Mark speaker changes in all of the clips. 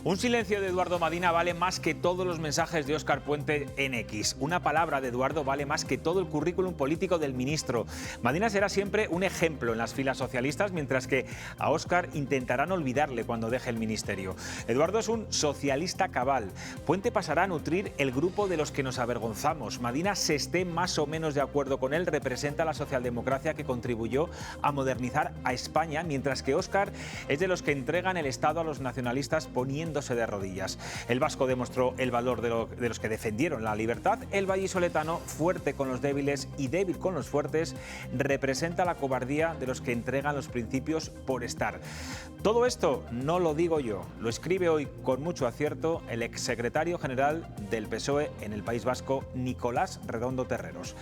Speaker 1: Un silencio de Eduardo Madina vale más que todos los mensajes de Óscar Puente en X. Una palabra de Eduardo vale más que todo el currículum político del ministro. Madina será siempre un ejemplo en las filas socialistas, mientras que a Óscar intentarán olvidarle cuando deje el ministerio. Eduardo es un socialista cabal. Puente pasará a nutrir el grupo de los que nos avergonzamos. Madina, se esté más o menos de acuerdo con él, representa la socialdemocracia que contribuyó a modernizar a España, mientras que Óscar es de los que entregan el Estado a los nacionalistas poniéndose de rodillas. El vasco demostró el valor de los que defendieron la libertad. El vallisoletano, fuerte con los débiles y débil con los fuertes, representa la cobardía de los que entregan los principios por estar. Todo esto no lo digo yo, lo escribe hoy con mucho acierto el exsecretario general del PSOE en el País Vasco, Nicolás Redondo Terreros.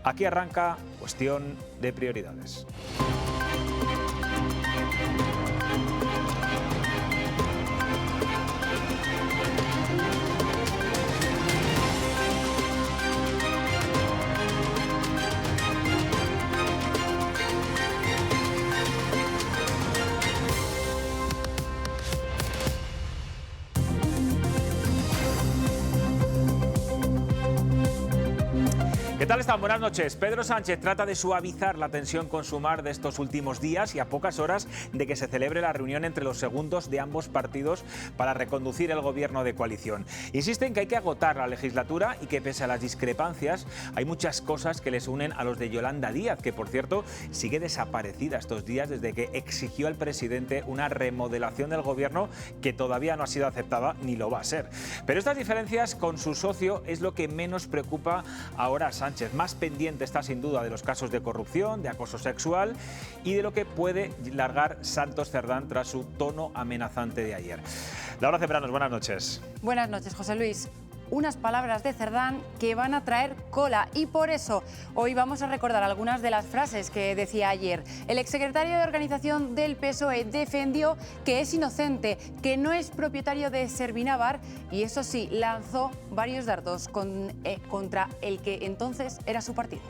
Speaker 1: Aquí arranca Cuestión de Prioridades. ¿Qué tal están? Buenas noches. Pedro Sánchez trata de suavizar la tensión con Sumar de estos últimos días y a pocas horas de que se celebre la reunión entre los segundos de ambos partidos para reconducir el gobierno de coalición. Insisten que hay que agotar la legislatura y que pese a las discrepancias hay muchas cosas que les unen a los de Yolanda Díaz, que por cierto sigue desaparecida estos días desde que exigió al presidente una remodelación del gobierno que todavía no ha sido aceptada ni lo va a ser. Pero estas diferencias con su socio es lo que menos preocupa ahora a Sánchez. Más pendiente está sin duda de los casos de corrupción, de acoso sexual y de lo que puede largar Santos Cerdán tras su tono amenazante de ayer. Laura Cebranos, buenas noches.
Speaker 2: Buenas noches, José Luis. Unas palabras de Cerdán que van a traer cola y por eso hoy vamos a recordar algunas de las frases que decía ayer. El exsecretario de Organización del PSOE defendió que es inocente, que no es propietario de Servinavar y eso sí, lanzó varios dardos contra el que entonces era su partido.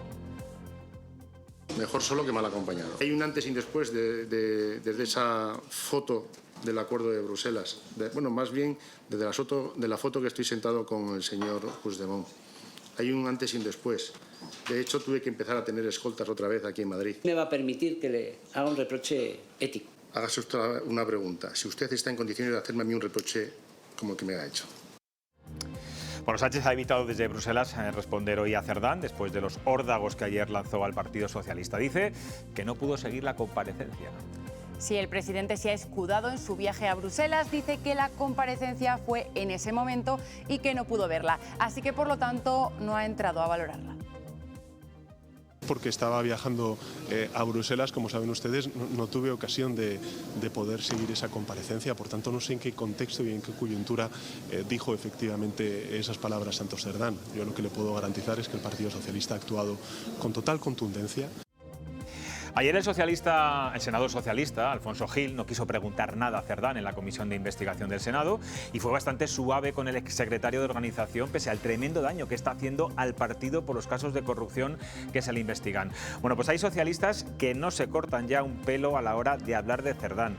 Speaker 3: Mejor solo que mal acompañado. Hay un antes y un después desde esa foto del acuerdo de Bruselas. Bueno, más bien desde la foto que estoy sentado con el señor Puigdemont. Hay un antes y un después. De hecho, tuve que empezar a tener escoltas otra vez aquí en Madrid.
Speaker 4: Me va a permitir que le haga un reproche ético.
Speaker 3: Hágase usted una pregunta. Si usted está en condiciones de hacerme a mí un reproche como el que me ha hecho.
Speaker 1: Bueno, Sánchez ha evitado desde Bruselas responder hoy a Cerdán después de los órdagos que ayer lanzó al Partido Socialista. Dice que no pudo seguir la comparecencia.
Speaker 2: Sí, el presidente se ha escudado en su viaje a Bruselas, dice que la comparecencia fue en ese momento y que no pudo verla, así que por lo tanto no ha entrado a valorarla.
Speaker 5: Porque estaba viajando a Bruselas, como saben ustedes, no tuve ocasión de poder seguir esa comparecencia, por tanto no sé en qué contexto y en qué coyuntura dijo efectivamente esas palabras Santos Cerdán. Yo lo que le puedo garantizar es que el Partido Socialista ha actuado con total contundencia.
Speaker 1: Ayer el senador socialista, Alfonso Gil, no quiso preguntar nada a Cerdán en la Comisión de Investigación del Senado y fue bastante suave con el exsecretario de Organización, pese al tremendo daño que está haciendo al partido por los casos de corrupción que se le investigan. Bueno, pues hay socialistas que no se cortan ya un pelo a la hora de hablar de Cerdán.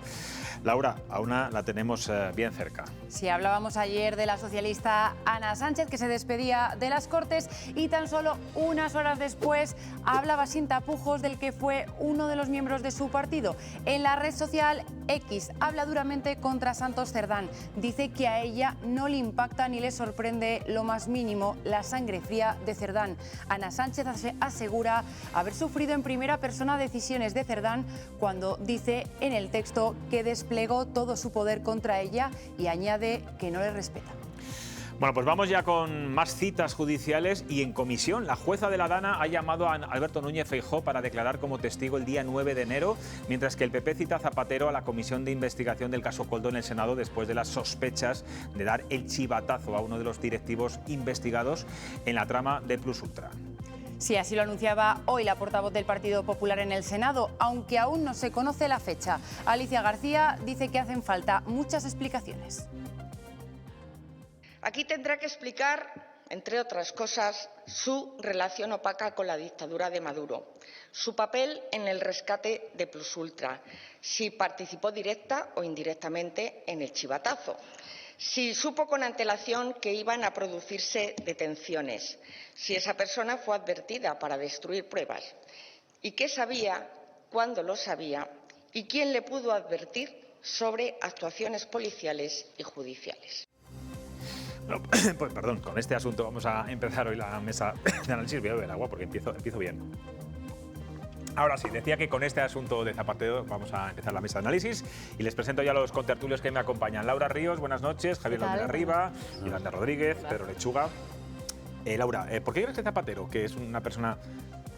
Speaker 1: Laura, a una la tenemos bien cerca.
Speaker 2: Sí, hablábamos ayer de la socialista Ana Sánchez, que se despedía de las Cortes y tan solo unas horas después hablaba sin tapujos del que fue uno de los miembros de su partido. En la red social X habla duramente contra Santos Cerdán. Dice que a ella no le impacta ni le sorprende lo más mínimo la sangre fría de Cerdán. Ana Sánchez asegura haber sufrido en primera persona decisiones de Cerdán cuando dice en el texto que desplegó todo su poder contra ella y añade que no le respeta.
Speaker 1: Bueno, pues vamos ya con más citas judiciales y en comisión. La jueza de la Dana ha llamado a Alberto Núñez Feijóo para declarar como testigo el día 9 de enero, mientras que el PP cita a Zapatero a la comisión de investigación del caso Koldo en el Senado después de las sospechas de dar el chivatazo a uno de los directivos investigados en la trama de Plus Ultra.
Speaker 2: Sí, así lo anunciaba hoy la portavoz del Partido Popular en el Senado, aunque aún no se conoce la fecha. Alicia García dice que hacen falta muchas explicaciones.
Speaker 6: Aquí tendrá que explicar, entre otras cosas, su relación opaca con la dictadura de Maduro, su papel en el rescate de Plus Ultra, si participó directa o indirectamente en el chivatazo. si supo con antelación que iban a producirse detenciones, si esa persona fue advertida para destruir pruebas y qué sabía, cuándo lo sabía y quién le pudo advertir sobre actuaciones policiales y judiciales.
Speaker 1: Bueno, pues perdón, con este asunto vamos a empezar hoy la mesa de análisis. Voy a beber agua porque empiezo bien. Ahora sí, decía que con este asunto de Zapatero vamos a empezar la mesa de análisis y les presento ya a los contertulios que me acompañan. Laura Ríos, buenas noches. Javier López Arriba, Yolanda Rodríguez, Pedro Lechuga. Laura, ¿por qué crees que Zapatero, que es una persona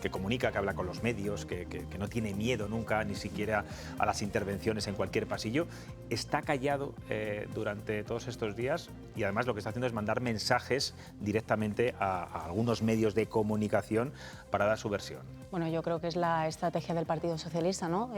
Speaker 1: que comunica, que habla con los medios, que no tiene miedo nunca, ni siquiera a las intervenciones en cualquier pasillo, está callado durante todos estos días y además lo que está haciendo es mandar mensajes directamente a algunos medios de comunicación para dar su versión?
Speaker 7: Bueno, yo creo que es la estrategia del Partido Socialista, ¿no?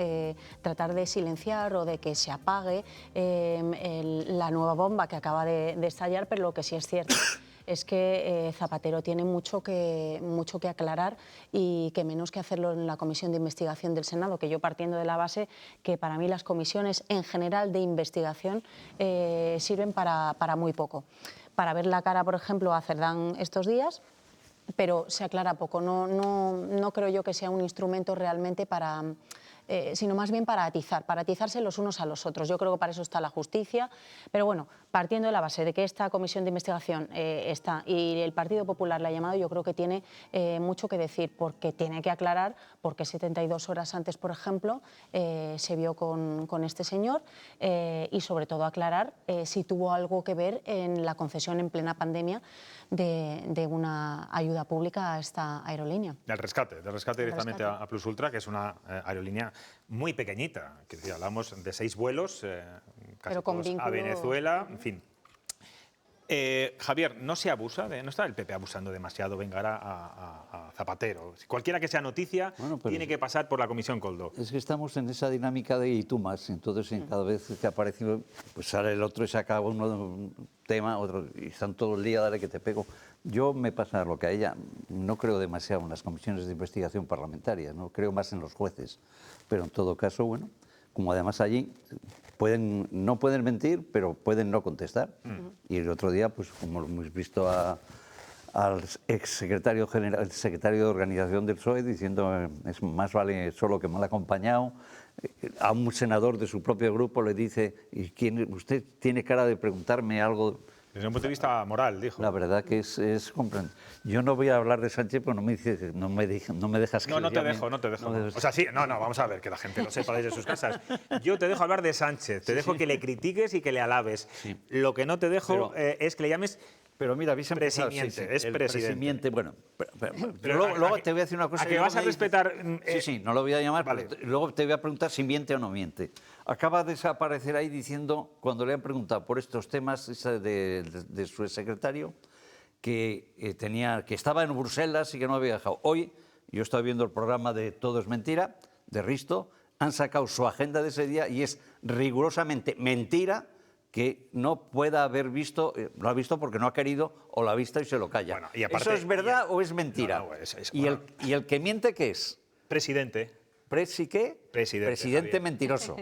Speaker 7: Tratar de silenciar o de que se apague la nueva bomba que acaba de estallar, pero lo que sí es cierto es que Zapatero tiene mucho que aclarar y que menos que hacerlo en la Comisión de Investigación del Senado, que yo partiendo de la base que para mí las comisiones en general de investigación sirven para muy poco. Para ver la cara, por ejemplo, a Cerdán estos días, pero se aclara poco. No creo yo que sea un instrumento realmente para... sino más bien para atizarse los unos a los otros. Yo creo que para eso está la justicia, pero bueno, partiendo de la base de que esta comisión de investigación está y el Partido Popular la ha llamado, yo creo que tiene mucho que decir, porque tiene que aclarar por qué 72 horas antes, por ejemplo, se vio con este señor y sobre todo aclarar si tuvo algo que ver en la concesión en plena pandemia de una ayuda pública a esta aerolínea.
Speaker 1: Del rescate directamente a Plus Ultra, que es una aerolínea muy pequeñita, que decir, hablamos de 6 vuelos, casi todos a Venezuela, en fin. Javier, ¿no se abusa? ¿No está el PP abusando demasiado? Venga ahora a Zapatero. Cualquiera que sea noticia, tiene que pasar por la Comisión Koldo.
Speaker 8: Es que estamos en esa dinámica de y tú más. Entonces, cada vez que aparece, pues sale el otro y se acaba un tema, otro, y están todo el día, dale que te pego. Yo me pasa lo que a ella. No creo demasiado en las comisiones de investigación parlamentarias, no creo más en los jueces. Pero en todo caso, bueno, como además allí no pueden mentir, pero pueden no contestar. Y el otro día, pues como lo hemos visto al exsecretario general, el secretario de organización del PSOE, diciendo es más vale solo que mal acompañado. A un senador de su propio grupo le dice, usted tiene cara de preguntarme algo.
Speaker 1: Desde un punto de vista moral, dijo.
Speaker 8: La verdad que es comprender. Yo no voy a hablar de Sánchez, pero no me dejas que...
Speaker 1: No te dejo. O sea, sí, vamos a ver, que la gente lo sepa desde sus casas. Yo te dejo hablar de Sánchez, te dejo que le critiques y que le alabes. Sí. Lo que no te dejo es que le llames...
Speaker 8: Pero mira,
Speaker 1: presimiente, es presidente.
Speaker 8: Presimiente, bueno, pero luego te voy a decir una cosa.
Speaker 1: ¿A que vas a respetar?
Speaker 8: Sí, no lo voy a llamar,
Speaker 1: vale.
Speaker 8: Pero luego te voy a preguntar si miente o no miente. Acaba de desaparecer ahí diciendo, cuando le han preguntado por estos temas de su secretario, que estaba en Bruselas y que no había viajado. Hoy, yo estaba viendo el programa de Todo es Mentira, de Risto, han sacado su agenda de ese día y es rigurosamente mentira que no pueda haber visto, lo ha visto porque no ha querido, o lo ha visto y se lo calla. Bueno, y aparte, ¿eso es verdad o es mentira? ¿Y el que miente qué es?
Speaker 1: Presidente.
Speaker 8: ¿Qué? Presidente mentiroso.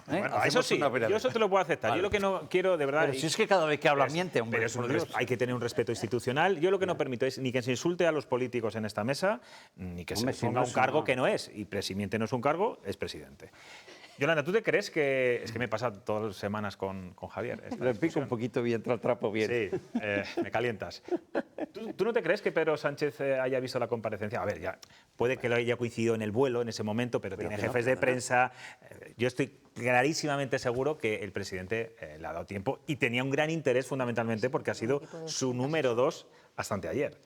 Speaker 1: Bueno, eso sí, yo eso te lo puedo aceptar. Vale. Yo lo que no quiero, de verdad...
Speaker 8: Pero si es que cada vez que habla miente, hombre.
Speaker 1: Pero hay que tener un respeto institucional. Yo lo que no permito es ni que se insulte a los políticos en esta mesa, ni que se ponga un cargo que no es. Y presidente no es un cargo, es presidente. Yolanda, ¿tú te crees que... Es que me pasa todas las semanas con Javier.
Speaker 8: Le pico un poquito bien, entra el trapo bien.
Speaker 1: Sí, me calientas. ¿Tú no te crees que Pedro Sánchez haya visto la comparecencia? A ver, ya puede que lo haya coincidido en el vuelo en ese momento, pero tiene jefes de prensa. Yo estoy clarísimamente seguro que el presidente le ha dado tiempo y tenía un gran interés fundamentalmente porque ha sido su número 2 hasta anteayer.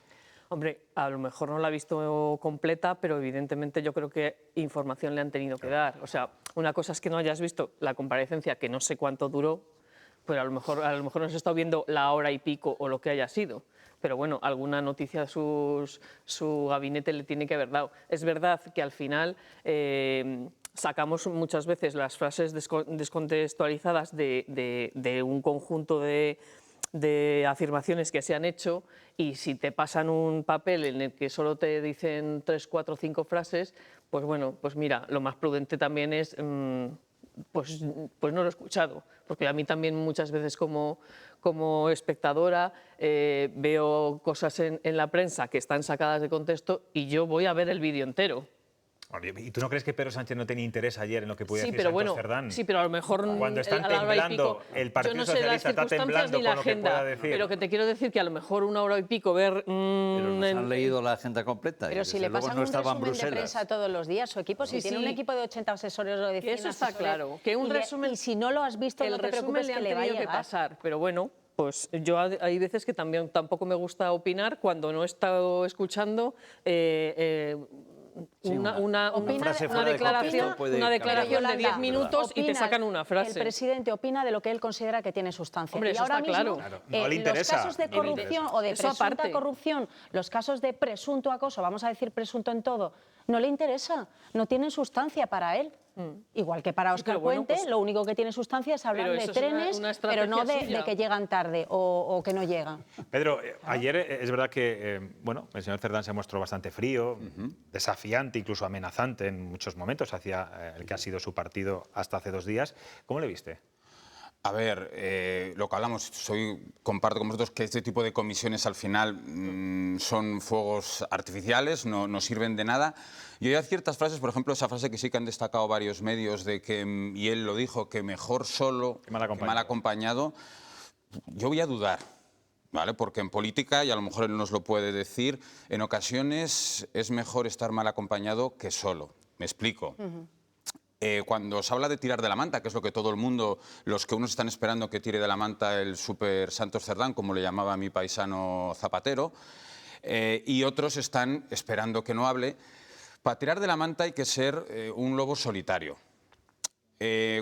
Speaker 9: Hombre, a lo mejor no la ha visto completa, pero evidentemente yo creo que información le han tenido que dar. O sea, una cosa es que no hayas visto la comparecencia, que no sé cuánto duró, pero a lo mejor no has estado viendo la hora y pico o lo que haya sido. Pero bueno, alguna noticia su gabinete le tiene que haber dado. Es verdad que al final sacamos muchas veces las frases descontextualizadas de un conjunto de afirmaciones que se han hecho, y si te pasan un papel en el que solo te dicen 3, 4, 5 frases, pues bueno, pues mira, lo más prudente también es pues no lo he escuchado, porque a mí también muchas veces como espectadora veo cosas en la prensa que están sacadas de contexto y yo voy a ver el vídeo entero.
Speaker 1: ¿Y tú no crees que Pedro Sánchez no tenía interés ayer en lo que podía decir
Speaker 9: pero
Speaker 1: Santos Cerdán?
Speaker 9: Sí, pero a lo mejor
Speaker 1: cuando están
Speaker 9: a la hora y
Speaker 1: temblando,
Speaker 9: pico,
Speaker 1: el Partido
Speaker 9: yo no sé las
Speaker 1: Socialista está
Speaker 9: circunstancias
Speaker 1: temblando
Speaker 9: ni la
Speaker 1: con lo que
Speaker 9: agenda,
Speaker 1: pueda decir.
Speaker 9: pero que te quiero decir que a lo mejor 1 hora y pico ver...
Speaker 8: Pero nos han leído la agenda completa.
Speaker 7: Pero
Speaker 8: y
Speaker 7: si
Speaker 8: desde
Speaker 7: le
Speaker 8: luego
Speaker 7: pasan
Speaker 8: no
Speaker 7: un
Speaker 8: estaba en
Speaker 7: resumen de
Speaker 8: Bruselas.
Speaker 7: prensa todos los días, su equipo, si
Speaker 9: Sí,
Speaker 7: tiene
Speaker 9: sí.
Speaker 7: un equipo de 80 asesores o de 100
Speaker 9: Eso está
Speaker 7: asesores,
Speaker 9: claro, que un resumen...
Speaker 7: Y si no lo has visto,
Speaker 9: el
Speaker 7: no te
Speaker 9: resumen
Speaker 7: preocupes
Speaker 9: le
Speaker 7: que
Speaker 9: han
Speaker 7: le va a
Speaker 9: tenido que
Speaker 7: llegar.
Speaker 9: pasar, pero bueno, pues yo hay veces que también tampoco me gusta opinar cuando no he estado escuchando una
Speaker 8: frase fuera de
Speaker 9: declaración,
Speaker 8: contexto puede
Speaker 9: una declaración de
Speaker 7: Yolanda,
Speaker 9: 10 minutos y te
Speaker 7: opina-
Speaker 9: sacan una frase.
Speaker 7: El presidente opina de lo que él considera que tiene sustancia.
Speaker 9: Hombre,
Speaker 7: y
Speaker 9: eso
Speaker 7: ahora
Speaker 9: está
Speaker 7: mismo,
Speaker 9: claro.
Speaker 1: Claro, no le interesa.
Speaker 7: los casos de corrupción o de
Speaker 9: Eso
Speaker 7: presunta
Speaker 9: aparte.
Speaker 7: corrupción, los casos de presunto acoso, vamos a decir presunto en todo, no le interesa, no tienen sustancia para él. Igual que para
Speaker 9: Sí,
Speaker 7: Óscar
Speaker 9: pero bueno,
Speaker 7: Puente,
Speaker 9: pues-
Speaker 7: lo único que tiene sustancia es hablar
Speaker 9: Pero
Speaker 7: de
Speaker 9: eso es una
Speaker 7: trenes,
Speaker 9: estrategia
Speaker 7: pero no de
Speaker 9: suya.
Speaker 7: que llegan tarde o que no llegan.
Speaker 1: Pedro, ayer es verdad que bueno, el señor Cerdán se mostró bastante frío, desafiante, incluso amenazante en muchos momentos hacia el que ha sido su partido hasta hace 2 días. ¿Cómo le viste?
Speaker 10: A ver, lo que hablamos, comparto con vosotros que este tipo de comisiones al final son fuegos artificiales, no sirven de nada. Y hay ciertas frases, por ejemplo, esa frase que sí que han destacado varios medios, de que, y él lo dijo, que mejor solo
Speaker 1: que mal
Speaker 10: que mal acompañado. Yo voy a dudar, ¿vale? Porque en política, y a lo mejor él nos lo puede decir, en ocasiones es mejor estar mal acompañado que solo. Me explico. Cuando se habla de tirar de la manta, que es lo que todo el mundo, los que unos están esperando que tire de la manta el super Santos Cerdán, como le llamaba mi paisano Zapatero, y otros están esperando que no hable, para tirar de la manta hay que ser un lobo solitario.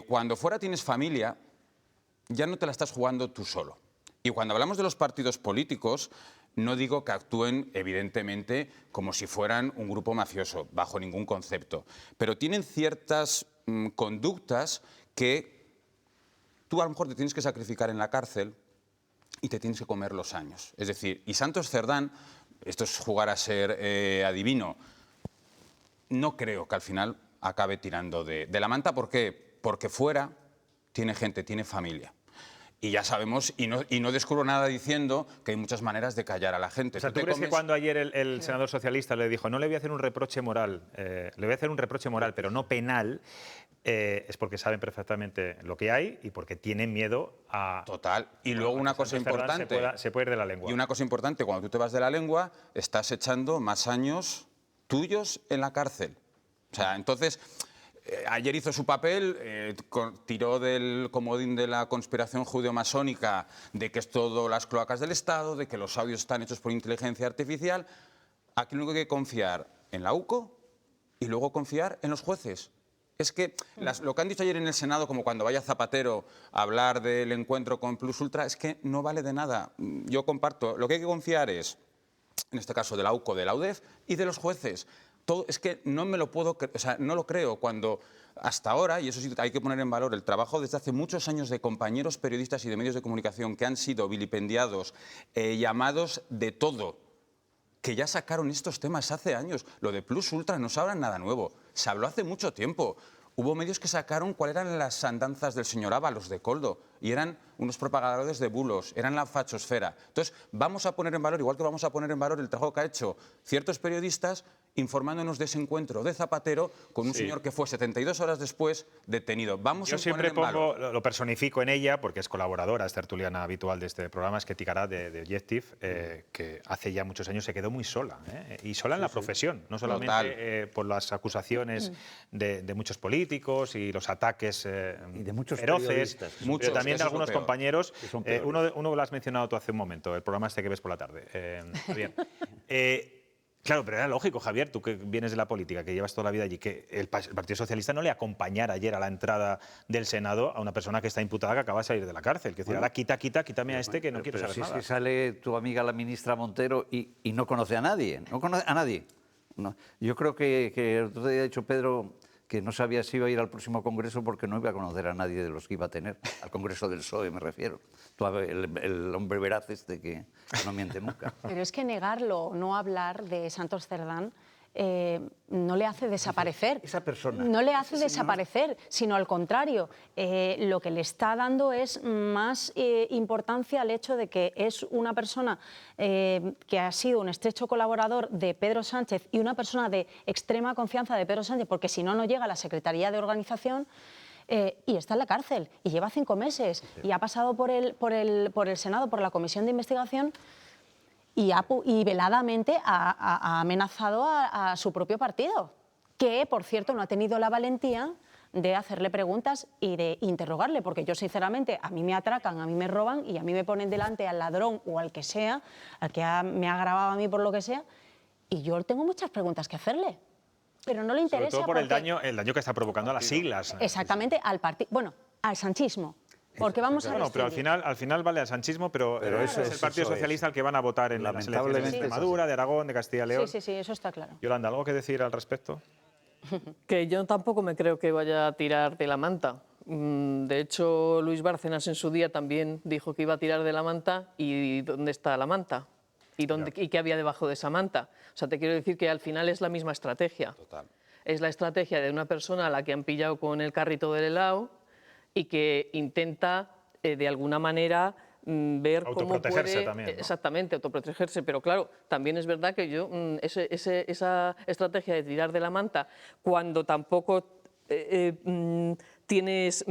Speaker 10: Cuando fuera tienes familia, ya no te la estás jugando tú solo. Y cuando hablamos de los partidos políticos, no digo que actúen, evidentemente, como si fueran un grupo mafioso, bajo ningún concepto. Pero tienen ciertas conductas que tú a lo mejor te tienes que sacrificar en la cárcel y te tienes que comer los años. Es decir, y Santos Cerdán, esto es jugar a ser adivino, no creo que al final acabe tirando de la manta. ¿Por qué? Porque fuera tiene gente, tiene familia. Y ya sabemos, y no descubro nada diciendo que hay muchas maneras de callar a la gente.
Speaker 1: O sea, ¿tú crees que cuando ayer el senador socialista le dijo no le voy a hacer un reproche moral, le voy a hacer un reproche moral, pero no penal, es porque saben perfectamente lo que hay y porque tienen miedo a...
Speaker 10: Total. Y luego una cosa importante...
Speaker 1: Se puede ir de la lengua.
Speaker 10: Y una cosa importante, cuando tú te vas de la lengua, estás echando más años tuyos en la cárcel. O sea, entonces... Ayer hizo su papel, tiró del comodín de la conspiración judeo-masónica, de que es todo las cloacas del Estado, de que los audios están hechos por inteligencia artificial. Aquí lo único que hay que confiar en la UCO y luego confiar en los jueces. Es que lo que han dicho ayer en el Senado, como cuando vaya Zapatero a hablar del encuentro con Plus Ultra, es que no vale de nada. Yo comparto, lo que hay que confiar es, en este caso de la UCO, de la UDEF y de los jueces. Todo, es que no me lo puedo, o sea, no lo creo cuando hasta ahora, y eso sí hay que poner en valor el trabajo desde hace muchos años de compañeros periodistas y de medios de comunicación que han sido vilipendiados, llamados de todo, que ya sacaron estos temas hace años. Lo de Plus Ultra no se habla nada nuevo, se habló hace mucho tiempo. Hubo medios que sacaron cuáles eran las andanzas del señor Ábalos de Coldo y eran unos propagadores de bulos, eran la fachosfera. Entonces, vamos a poner en valor, igual que vamos a poner en valor el trabajo que ha hecho ciertos periodistas informándonos de ese encuentro de Zapatero con un señor que fue 72 horas después detenido. Vamos
Speaker 1: Yo
Speaker 10: a
Speaker 1: siempre
Speaker 10: poner en valor.
Speaker 1: lo personifico en ella, porque es colaboradora, es tertuliana habitual de este programa, es Ketty Garat de Objective, que hace ya muchos años se quedó muy sola, y sola en la profesión, no solamente por las acusaciones de muchos políticos y los ataques
Speaker 8: y de muchos
Speaker 1: feroces,
Speaker 8: periodistas,
Speaker 1: pero también de algunos compañeros.
Speaker 8: Que son peores.
Speaker 1: Uno lo has mencionado tú hace un momento, el programa este que ves por la tarde. Bien. Claro, pero era lógico, Javier, tú que vienes de la política, que llevas toda la vida allí, que el Partido Socialista no le acompañara ayer a la entrada del Senado a una persona que está imputada que acaba de salir de la cárcel. Que decir, ahora quítame a este que no quiero saber
Speaker 8: si
Speaker 1: nada.
Speaker 8: es que sale tu amiga la ministra Montero y no conoce a nadie, no conoce a nadie. No. Yo creo que el otro día ha dicho Pedro que no sabía si iba a ir al próximo congreso porque no iba a conocer a nadie de los que iba a tener, al congreso del PSOE me refiero. El hombre veraz este que no miente nunca.
Speaker 7: Pero es que negarlo, no hablar de Santos Cerdán, no le hace desaparecer.
Speaker 8: Esa persona.
Speaker 7: No le hace desaparecer, sino al contrario. Lo que le está dando es más importancia al hecho de que es una persona que ha sido un estrecho colaborador de Pedro Sánchez y una persona de extrema confianza de Pedro Sánchez, porque si no, no llega a la Secretaría de Organización. Y está en la cárcel, y lleva 5 meses, y ha pasado por el Senado, por la Comisión de Investigación, y veladamente ha amenazado a su propio partido, que, por cierto, no ha tenido la valentía de hacerle preguntas y de interrogarle, porque yo, sinceramente, a mí me atracan, a mí me roban, y a mí me ponen delante al ladrón o al que sea, al que me ha grabado a mí por lo que sea, y yo tengo muchas preguntas que hacerle. Pero no le interesa.
Speaker 1: Sobre todo por el daño que está provocando a las siglas.
Speaker 7: Exactamente, al partido. Bueno, al sanchismo. Porque vamos a
Speaker 1: pero al final vale al sanchismo, pero es el Partido Socialista el que van a votar en las elecciones de Extremadura, de Aragón, de Castilla y León.
Speaker 7: Sí, eso está claro.
Speaker 1: Yolanda, ¿algo que decir al respecto?
Speaker 9: Que yo tampoco me creo que vaya a tirar de la manta. De hecho, Luis Bárcenas en su día también dijo que iba a tirar de la manta. ¿Y dónde está la manta? ¿Y qué había debajo de esa manta? O sea, te quiero decir que al final es la misma estrategia.
Speaker 10: Total.
Speaker 9: Es la estrategia de una persona a la que han pillado con el carrito del helado y que intenta, de alguna manera, ver cómo puede...
Speaker 1: también, ¿no?
Speaker 9: Exactamente, autoprotegerse. Pero claro, también es verdad que yo, esa estrategia de tirar de la manta, cuando tampoco tienes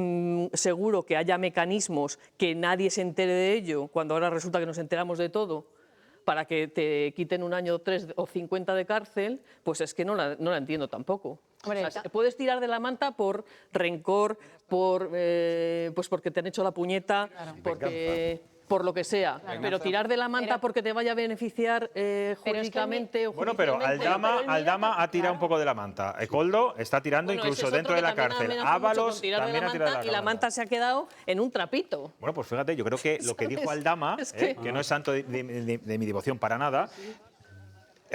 Speaker 9: seguro que haya mecanismos que nadie se entere de ello, cuando ahora resulta que nos enteramos de todo, para que te quiten 1 año, 3 o 50 de cárcel, pues es que no la entiendo tampoco.
Speaker 7: Hombre,
Speaker 9: o sea, puedes tirar de la manta por rencor, pues porque te han hecho la puñeta, por lo que sea. Claro. Pero tirar de la manta porque te vaya a beneficiar jurídicamente o
Speaker 1: Bueno, pero Aldama ha tirado un poco de la manta. Coldo está tirando incluso dentro de la cárcel. Ábalos también ha tirado de la manta.
Speaker 9: Y la manta se ha quedado en un trapito.
Speaker 1: Bueno, pues fíjate, yo creo que lo que dijo Aldama, que no es santo de mi devoción para nada,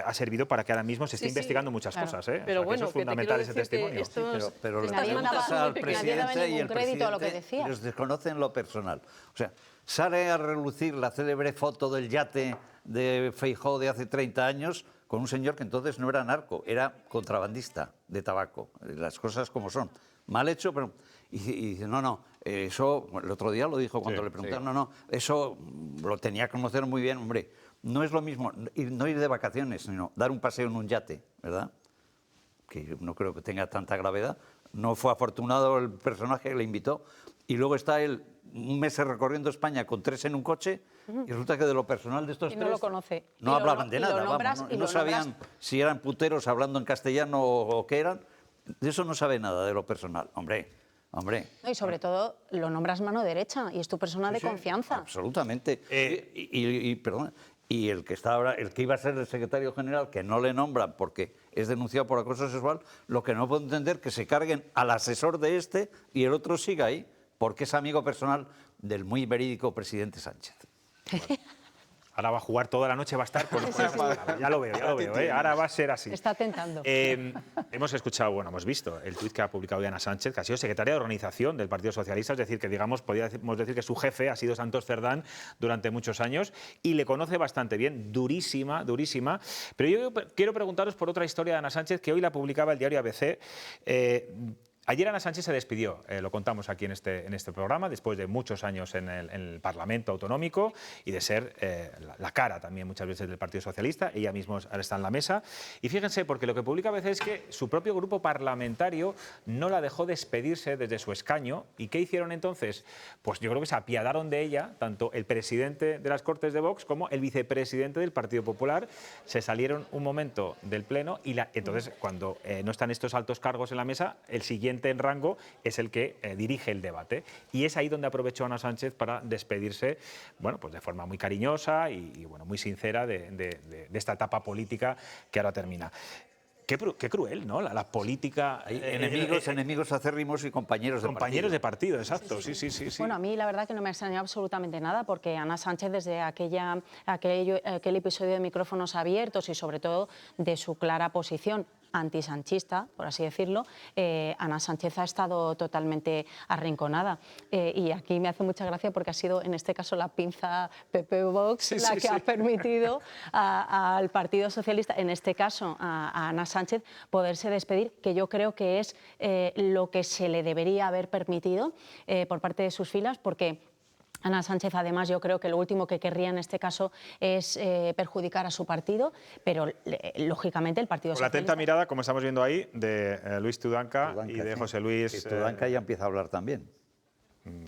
Speaker 1: ha servido para que ahora mismo se esté investigando muchas cosas.
Speaker 9: Pero
Speaker 1: o sea, eso es fundamental ese testimonio.
Speaker 8: Pero le preguntas al presidente y el presidente les desconoce en lo personal. O sea, sale a relucir la célebre foto del yate de Feijóo de hace 30 años con un señor que entonces no era narco, era contrabandista de tabaco. Las cosas como son. Mal hecho, pero... Y dice, no, eso, el otro día lo dijo cuando le preguntaron, no, eso lo tenía que conocer muy bien, hombre. No es lo mismo no ir de vacaciones, sino dar un paseo en un yate, ¿verdad? Que yo no creo que tenga tanta gravedad. No fue afortunado el personaje que le invitó. Y luego está él 1 mes recorriendo España con 3 en un coche y resulta que de lo personal de estos 3
Speaker 7: no lo conoce.
Speaker 8: No hablaban de nada, vamos, no sabían si eran puteros hablando en castellano o qué eran. De eso no sabe nada, de lo personal. Hombre.
Speaker 7: No, y sobre todo lo nombras mano derecha y es tu persona de confianza.
Speaker 8: Absolutamente. Y el que está ahora, el que iba a ser el secretario general, que no le nombran porque es denunciado por acoso sexual, lo que no puedo entender es que se carguen al asesor de este y el otro siga ahí, porque es amigo personal del muy verídico presidente Sánchez.
Speaker 1: Bueno. Ahora va a jugar toda la noche, va a estar con ya lo veo, ahora va a ser así.
Speaker 7: Está tentando.
Speaker 1: Hemos visto el tuit que ha publicado Ana Sánchez, que ha sido secretaria de organización del Partido Socialista, es decir, que podríamos decir que su jefe ha sido Santos Cerdán durante muchos años y le conoce bastante bien, durísima. Pero yo quiero preguntaros por otra historia de Ana Sánchez que hoy la publicaba el diario ABC. Ayer Ana Sánchez se despidió, lo contamos aquí en este programa, después de muchos años en el Parlamento Autonómico y de ser la cara también muchas veces del Partido Socialista. Ella misma ahora está en la mesa. Y fíjense, porque lo que publica a veces es que su propio grupo parlamentario no la dejó despedirse desde su escaño. ¿Y qué hicieron entonces? Pues yo creo que se apiadaron de ella, tanto el presidente de las Cortes de Vox como el vicepresidente del Partido Popular. Se salieron un momento del Pleno y entonces cuando no están estos altos cargos en la mesa, el siguiente en rango es el que dirige el debate. Y es ahí donde aprovechó Ana Sánchez para despedirse, bueno, pues de forma muy cariñosa y bueno, muy sincera de esta etapa política que ahora termina. Qué cruel, ¿no? La política...
Speaker 8: Hay enemigos acérrimos y compañeros de partido.
Speaker 1: Compañeros de partido, exacto, sí.
Speaker 7: Bueno, a mí la verdad que no me ha extrañado absolutamente nada porque Ana Sánchez desde aquel episodio de Micrófonos Abiertos y sobre todo de su clara posición antisanchista, por así decirlo, Ana Sánchez ha estado totalmente arrinconada. Y aquí me hace mucha gracia porque ha sido, en este caso, la pinza PP-Vox que ha permitido al Partido Socialista, en este caso a Ana Sánchez, poderse despedir, que yo creo que es lo que se le debería haber permitido por parte de sus filas, porque Ana Sánchez, además, yo creo que lo último que querría en este caso es perjudicar a su partido, pero lógicamente el Partido
Speaker 1: Socialista... La atenta mirada, como estamos viendo ahí, de Luis Tudanca y de José Luis...
Speaker 8: Tudanca ya empieza a hablar también.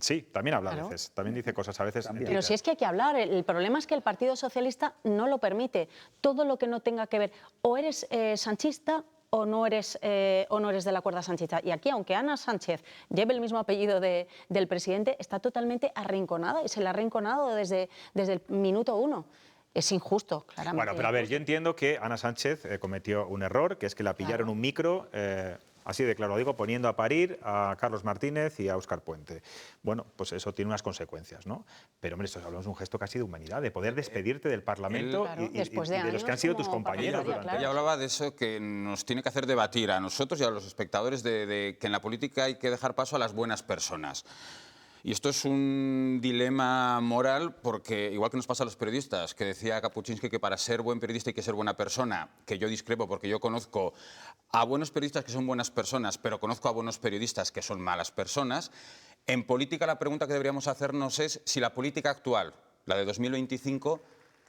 Speaker 1: Sí, también habla a veces, también dice cosas a veces.
Speaker 7: Pero si es que hay que hablar, el problema es que el Partido Socialista no lo permite. Todo lo que no tenga que ver, o eres sanchista o no eres de la cuerda sanchista. Y aquí, aunque Ana Sánchez lleve el mismo apellido del presidente, está totalmente arrinconada y se le ha arrinconado desde el minuto 1. Es injusto, claramente.
Speaker 1: Bueno, pero a ver, yo entiendo que Ana Sánchez cometió un error, que es que la pillaron un micro... así de claro lo digo, poniendo a parir a Carlos Martínez y a Óscar Puente. Bueno, pues eso tiene unas consecuencias, ¿no? Pero, hombre, esto hablamos de un gesto casi de humanidad, de poder despedirte del Parlamento y de los que han sido tus compañeros.
Speaker 10: Ella hablaba de eso que nos tiene que hacer debatir a nosotros y a los espectadores de que en la política hay que dejar paso a las buenas personas. Y esto es un dilema moral porque, igual que nos pasa a los periodistas, que decía Kapuczynski que para ser buen periodista hay que ser buena persona, que yo discrepo porque yo conozco a buenos periodistas que son buenas personas, pero conozco a buenos periodistas que son malas personas. En política la pregunta que deberíamos hacernos es si la política actual, la de 2025,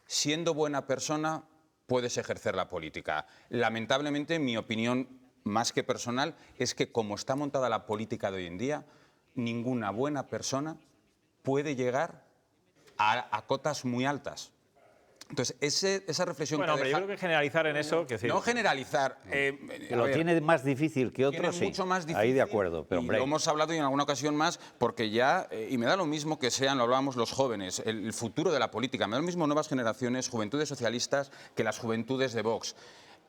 Speaker 10: siendo buena persona, puedes ejercer la política. Lamentablemente, mi opinión más que personal es que como está montada la política de hoy en día, ninguna buena persona puede llegar a cotas muy altas. Entonces, esa reflexión
Speaker 1: bueno,
Speaker 10: que
Speaker 1: hombre, yo creo que generalizar en eso...
Speaker 10: Decir, no generalizar...
Speaker 8: lo tiene más difícil que otros, sí.
Speaker 10: Mucho más difícil,
Speaker 8: ahí de acuerdo. Pero, hombre,
Speaker 10: lo hemos hablado y en alguna ocasión más, porque ya... y me da lo mismo que sean, lo hablábamos los jóvenes, el futuro de la política. Me da lo mismo nuevas generaciones, juventudes socialistas, que las juventudes de Vox.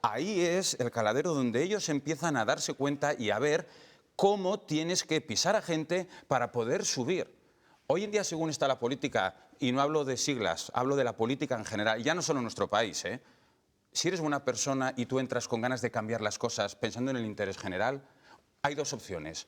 Speaker 10: Ahí es el caladero donde ellos empiezan a darse cuenta y a ver cómo tienes que pisar a gente para poder subir. Hoy en día, según está la política, y no hablo de siglas, hablo de la política en general, ya no solo en nuestro país, si eres buena persona y tú entras con ganas de cambiar las cosas pensando en el interés general, hay dos opciones.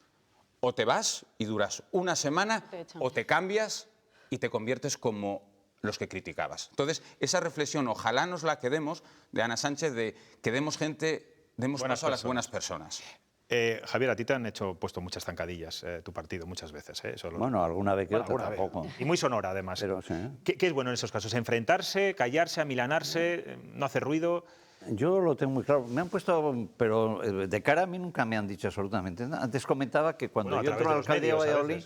Speaker 10: O te vas y duras una semana, o te cambias y te conviertes como los que criticabas. Entonces, esa reflexión, ojalá nos la quedemos, de Ana Sánchez, de que demos paso a las buenas personas.
Speaker 1: Javier, a ti te han puesto muchas zancadillas tu partido, muchas veces.
Speaker 8: Bueno, alguna vez que otra tampoco.
Speaker 1: Y muy sonora, además.
Speaker 8: Pero, sí.
Speaker 1: ¿Qué es bueno en esos casos? ¿Enfrentarse, callarse, amilanarse, no hacer ruido?
Speaker 8: Yo lo tengo muy claro. Me han puesto, pero de cara a mí nunca me han dicho absolutamente nada. Antes comentaba que cuando yo entro a la alcaldía de Valladolid,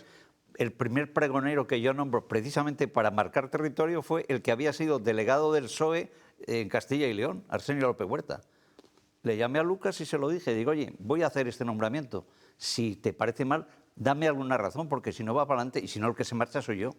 Speaker 8: el primer pregonero que yo nombro precisamente para marcar territorio fue el que había sido delegado del PSOE en Castilla y León, Arsenio López Huerta. Le llamé a Lucas y se lo dije, digo, oye, voy a hacer este nombramiento. Si te parece mal, dame alguna razón, porque si no va para adelante y si no el que se marcha soy yo.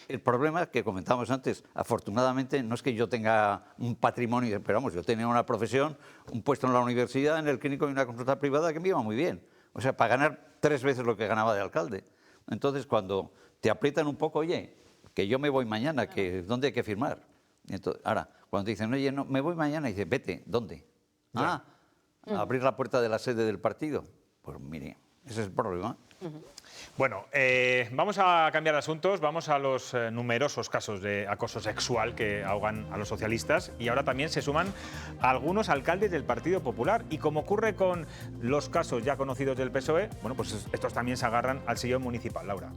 Speaker 8: El problema que comentábamos antes, afortunadamente no es que yo tenga un patrimonio, pero vamos, yo tenía una profesión, un puesto en la universidad, en el clínico y una consulta privada que me iba muy bien. O sea, para ganar 3 veces lo que ganaba de alcalde. Entonces, cuando te aprietan un poco, oye, que yo me voy mañana, que ¿dónde hay que firmar? Entonces, ahora, cuando te dicen, oye, no, me voy mañana, y dices, vete, ¿dónde? Ah, abrir la puerta de la sede del partido. Pues mire, ese es el problema.
Speaker 1: Bueno, vamos a cambiar de asuntos, vamos a los numerosos casos de acoso sexual que ahogan a los socialistas y ahora también se suman algunos alcaldes del Partido Popular y como ocurre con los casos ya conocidos del PSOE, bueno, pues estos también se agarran al sillón municipal, Laura.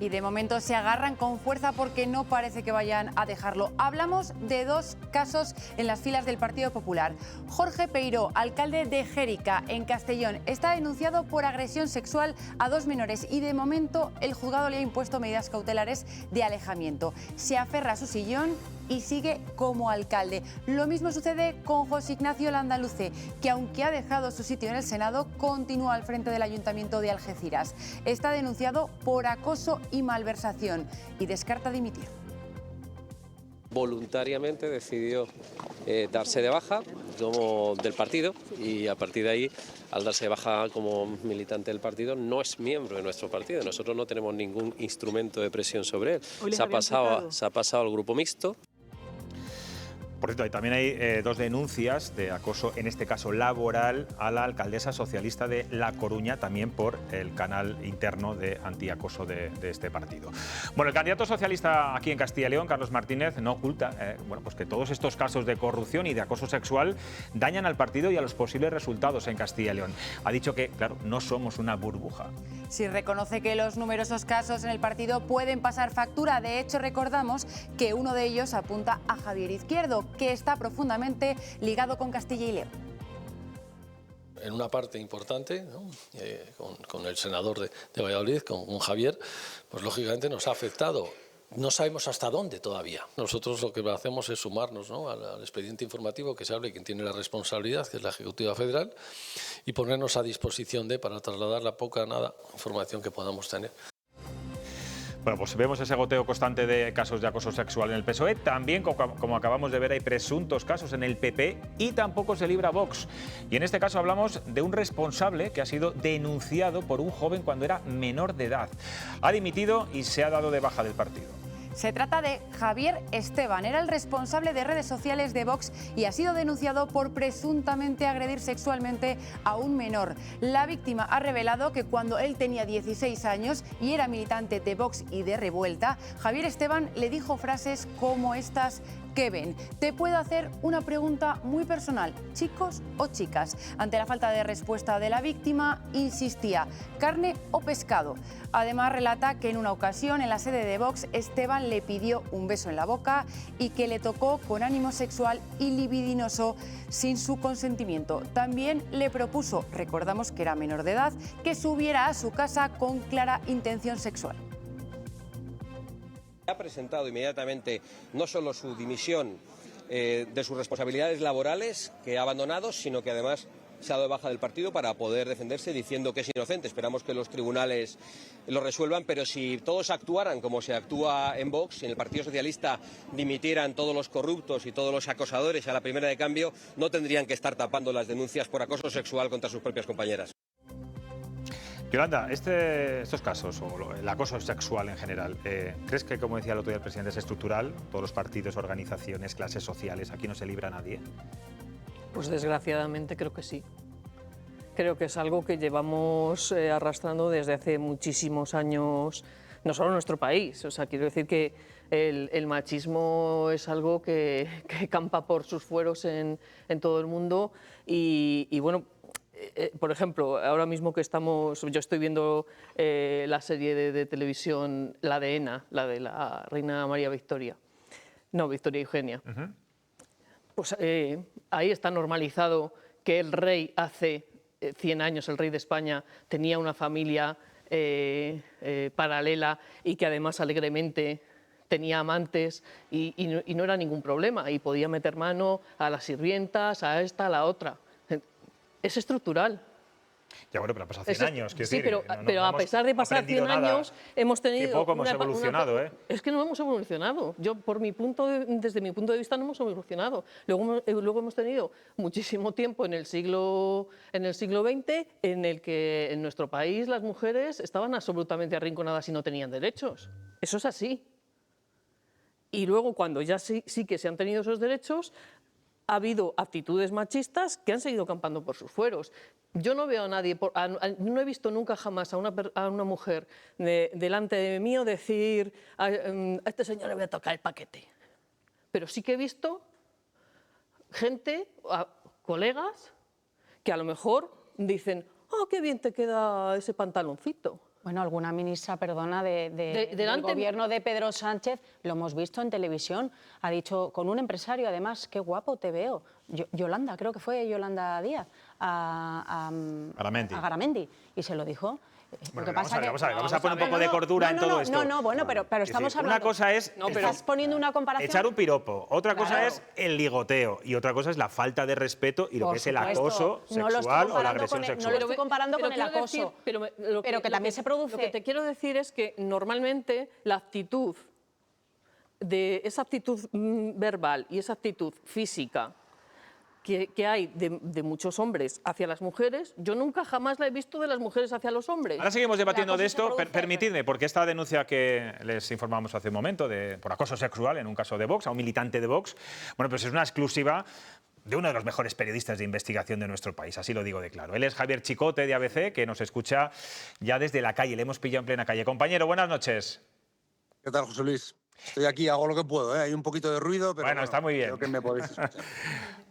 Speaker 2: Y de momento se agarran con fuerza porque no parece que vayan a dejarlo. Hablamos de 2 casos en las filas del Partido Popular. Jorge Peiró, alcalde de Xèrica, en Castellón, está denunciado por agresión sexual a 2 menores y de momento el juzgado le ha impuesto medidas cautelares de alejamiento. Se aferra a su sillón y sigue como alcalde. Lo mismo sucede con José Ignacio Landaluce, que aunque ha dejado su sitio en el Senado, continúa al frente del Ayuntamiento de Algeciras. Está denunciado por acoso y malversación y descarta dimitir.
Speaker 11: Voluntariamente decidió darse de baja como del partido y a partir de ahí, al darse de baja como militante del partido, no es miembro de nuestro partido. Nosotros no tenemos ningún instrumento de presión sobre él. Se ha pasado al grupo mixto.
Speaker 1: Por cierto, también hay dos denuncias de acoso, en este caso laboral, a la alcaldesa socialista de La Coruña, también por el canal interno de antiacoso de este partido. Bueno, el candidato socialista aquí en Castilla y León, Carlos Martínez, no oculta pues que todos estos casos de corrupción y de acoso sexual dañan al partido y a los posibles resultados en Castilla y León. Ha dicho que, claro, no somos una burbuja.
Speaker 2: Sí, reconoce que los numerosos casos en el partido pueden pasar factura. De hecho, recordamos que uno de ellos apunta a Javier Izquierdo, que está profundamente ligado con Castilla y León.
Speaker 12: En una parte importante, ¿no? Con el senador de Valladolid, con Javier, pues lógicamente nos ha afectado. No sabemos hasta dónde todavía. Nosotros lo que hacemos es sumarnos, ¿no?, al expediente informativo que se hable quien tiene la responsabilidad, que es la Ejecutiva Federal, y ponernos a disposición para trasladar la poca nada información que podamos tener.
Speaker 1: Bueno, pues vemos ese goteo constante de casos de acoso sexual en el PSOE. También, como acabamos de ver, hay presuntos casos en el PP y tampoco se libra Vox. Y en este caso hablamos de un responsable que ha sido denunciado por un joven cuando era menor de edad. Ha dimitido y se ha dado de baja del partido.
Speaker 2: Se trata de Javier Esteban, era el responsable de redes sociales de Vox y ha sido denunciado por presuntamente agredir sexualmente a un menor. La víctima ha revelado que cuando él tenía 16 años y era militante de Vox y de Revuelta, Javier Esteban le dijo frases como estas: Kevin, te puedo hacer una pregunta muy personal, ¿chicos o chicas? Ante la falta de respuesta de la víctima, insistía, ¿carne o pescado? Además, relata que en una ocasión en la sede de Vox, Esteban le pidió un beso en la boca y que le tocó con ánimo sexual y libidinoso sin su consentimiento. También le propuso, recordamos que era menor de edad, que subiera a su casa con clara intención sexual.
Speaker 13: Ha presentado inmediatamente no solo su dimisión de sus responsabilidades laborales que ha abandonado, sino que además se ha dado de baja del partido para poder defenderse diciendo que es inocente. Esperamos que los tribunales lo resuelvan, pero si todos actuaran como se actúa en Vox, si en el Partido Socialista dimitieran todos los corruptos y todos los acosadores a la primera de cambio, no tendrían que estar tapando las denuncias por acoso sexual contra sus propias compañeras.
Speaker 1: Yolanda, estos casos, o el acoso sexual en general, ¿crees que, como decía el otro día el presidente, es estructural? Todos los partidos, organizaciones, clases sociales, aquí no se libra nadie.
Speaker 9: Pues desgraciadamente creo que sí. Creo que es algo que llevamos arrastrando desde hace muchísimos años, no solo en nuestro país. O sea, quiero decir que el machismo es algo que campa por sus fueros en todo el mundo y bueno, por ejemplo, ahora mismo que yo estoy viendo la serie de televisión, la de ENA, la de la reina María Victoria, no, Victoria Eugenia. Pues ahí está normalizado que el rey hace 100 años, el rey de España, tenía una familia paralela y que además alegremente tenía amantes y no era ningún problema y podía meter mano a las sirvientas, a esta, a la otra. Es estructural.
Speaker 1: Ya bueno, pero ha pasado 100 años.
Speaker 9: Sí,
Speaker 1: decir,
Speaker 9: pero a pesar de pasar 100 años, hemos tenido...
Speaker 1: Qué poco hemos evolucionado, ¿eh?
Speaker 9: Es que no hemos evolucionado. Desde mi punto de vista, no hemos evolucionado. Luego hemos tenido muchísimo tiempo en el siglo XX en el que en nuestro país las mujeres estaban absolutamente arrinconadas y no tenían derechos. Eso es así. Y luego, cuando ya sí que se han tenido esos derechos, ha habido actitudes machistas que han seguido campando por sus fueros. Yo no veo a nadie, no he visto nunca jamás a una mujer delante de mí decir a este señor le voy a tocar el paquete. Pero sí que he visto gente, colegas, que a lo mejor dicen, ¡oh, qué bien te queda ese pantaloncito!
Speaker 7: Bueno, alguna ministra, perdona, del gobierno de Pedro Sánchez, lo hemos visto en televisión, ha dicho con un empresario, además, qué guapo te veo, Yolanda, creo que fue Yolanda Díaz, a Garamendi, y se lo dijo.
Speaker 1: Bueno, vamos a poner un poco de cordura en todo esto.
Speaker 7: Bueno, pero estamos hablando...
Speaker 1: Una cosa es
Speaker 7: estás poniendo una comparación...
Speaker 1: echar un piropo, otra cosa es el ligoteo y otra cosa es la falta de respeto y lo que es el acoso sexual o la agresión sexual.
Speaker 7: No lo estoy comparando con el acoso, pero que también se produce...
Speaker 9: Lo que te quiero decir es que normalmente la actitud, esa actitud verbal y esa actitud física que hay de muchos hombres hacia las mujeres, yo nunca jamás la he visto de las mujeres hacia los hombres.
Speaker 1: Ahora seguimos debatiendo de
Speaker 9: La cosa se
Speaker 1: esto.
Speaker 9: produce-
Speaker 1: Permitidme, porque esta denuncia que les informamos hace un momento por acoso sexual en un caso de Vox, a un militante de Vox, bueno, pues es una exclusiva de uno de los mejores periodistas de investigación de nuestro país, así lo digo de claro. Él es Javier Chicote de ABC, que nos escucha ya desde la calle, le hemos pillado en plena calle. Compañero, buenas noches.
Speaker 14: ¿Qué tal, José Luis? Estoy aquí, hago lo que puedo, ¿eh? Hay un poquito de ruido, pero
Speaker 1: Bueno, está muy bien.
Speaker 14: creo que me podéis escuchar.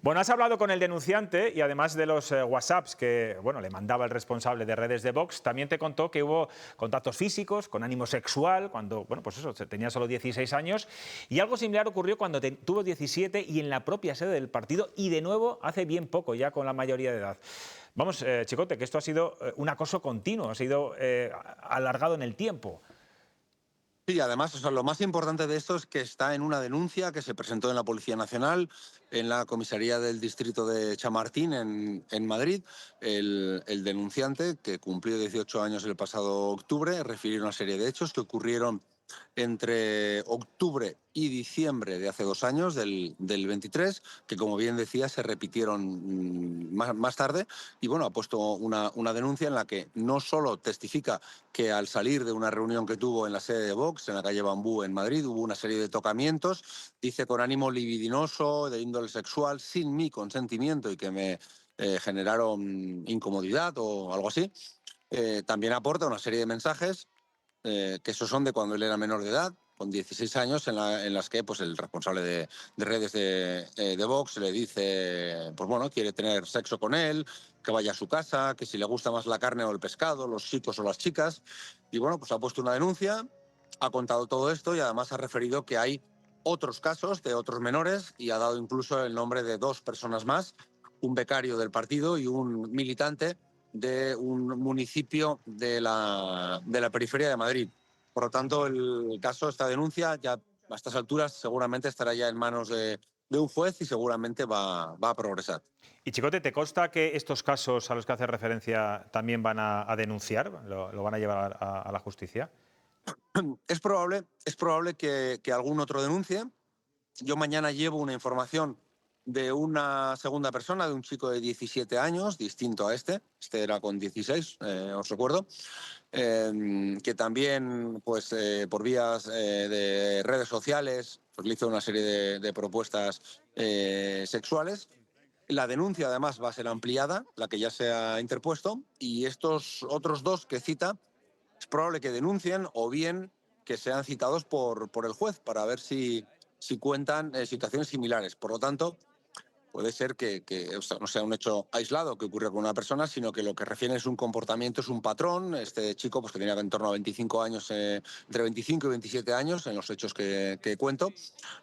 Speaker 1: Bueno, has hablado con el denunciante y además de los WhatsApps que le mandaba el responsable de redes de Vox, también te contó que hubo contactos físicos con ánimo sexual cuando, tenía solo 16 años, y algo similar ocurrió cuando tuvo 17 y en la propia sede del partido, y de nuevo hace bien poco, ya con la mayoría de edad. Vamos, Chicote, que esto ha sido un acoso continuo, ha sido alargado en el tiempo.
Speaker 14: Sí, además, lo más importante de esto es que está en una denuncia que se presentó en la Policía Nacional, en la comisaría del distrito de Chamartín, en Madrid. El denunciante, que cumplió 18 años el pasado octubre, refirió una serie de hechos que ocurrieron entre octubre y diciembre de hace 2 años, del 23, que, como bien decía, se repitieron más tarde. Y bueno, ha puesto una denuncia en la que no solo testifica que al salir de una reunión que tuvo en la sede de Vox, en la calle Bambú, en Madrid, hubo una serie de tocamientos, dice con ánimo libidinoso, de índole sexual, sin mi consentimiento, y que me generaron incomodidad o algo así. También aporta una serie de mensajes que esos son de cuando él era menor de edad, con 16 años, en las que pues, el responsable de redes de Vox le dice, pues bueno, quiere tener sexo con él, que vaya a su casa, que si le gusta más la carne o el pescado, los chicos o las chicas. Y bueno, pues ha puesto una denuncia, ha contado todo esto y además ha referido que hay otros casos de otros menores y ha dado incluso el nombre de 2 personas más, un becario del partido y un militante de un municipio de la periferia de Madrid. Por lo tanto, el caso, esta denuncia, ya a estas alturas seguramente estará ya en manos de un juez y seguramente va a progresar.
Speaker 1: Y Chicote, ¿te consta que estos casos a los que hace referencia también van a denunciar? ¿Lo van a llevar a la justicia?
Speaker 14: Es probable que algún otro denuncie. Yo mañana llevo una información de una segunda persona, de un chico de 17 años, distinto a este era con 16, os recuerdo, que también, pues, por vías de redes sociales, pues, le hizo una serie de propuestas sexuales. La denuncia, además, va a ser ampliada, la que ya se ha interpuesto, y estos otros 2 que cita, es probable que denuncien o bien que sean citados por el juez para ver si cuentan situaciones similares. Por lo tanto, puede ser que no sea un hecho aislado que ocurrió con una persona, sino que lo que refiere es un comportamiento, es un patrón. Este chico, pues, que tenía en torno a 25 años, entre 25 y 27 años, en los hechos que cuento,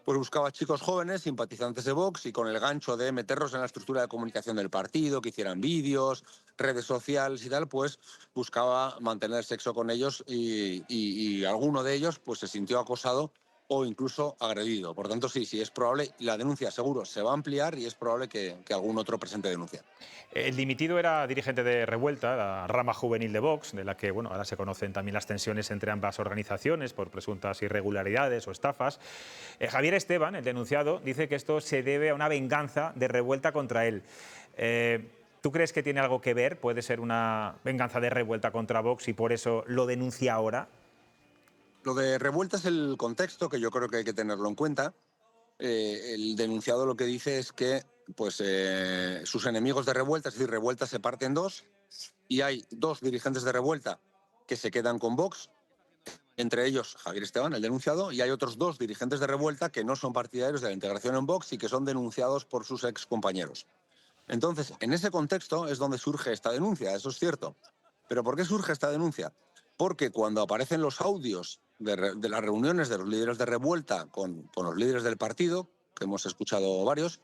Speaker 14: pues buscaba chicos jóvenes, simpatizantes de Vox, y con el gancho de meterlos en la estructura de comunicación del partido, que hicieran vídeos, redes sociales y tal, pues buscaba mantener sexo con ellos y alguno de ellos pues se sintió acosado o incluso agredido. Por tanto, sí, es probable, la denuncia seguro se va a ampliar y es probable que algún otro presente denuncia.
Speaker 1: El dimitido era dirigente de Revuelta, la rama juvenil de Vox, de la que ahora se conocen también las tensiones entre ambas organizaciones por presuntas irregularidades o estafas. Javier Esteban, el denunciado, dice que esto se debe a una venganza de Revuelta contra él. ¿Tú crees que tiene algo que ver? ¿Puede ser una venganza de Revuelta contra Vox y por eso lo denuncia ahora?
Speaker 14: Lo de Revuelta es el contexto, que yo creo que hay que tenerlo en cuenta. El denunciado lo que dice es que pues, sus enemigos de Revuelta, es decir, Revuelta se parte en 2 y hay 2 dirigentes de Revuelta que se quedan con Vox, entre ellos Javier Esteban, el denunciado, y hay otros 2 dirigentes de Revuelta que no son partidarios de la integración en Vox y que son denunciados por sus excompañeros. Entonces, en ese contexto es donde surge esta denuncia, eso es cierto. ¿Pero por qué surge esta denuncia? Porque cuando aparecen los audios de las reuniones de los líderes de Revuelta con los líderes del partido, que hemos escuchado varios,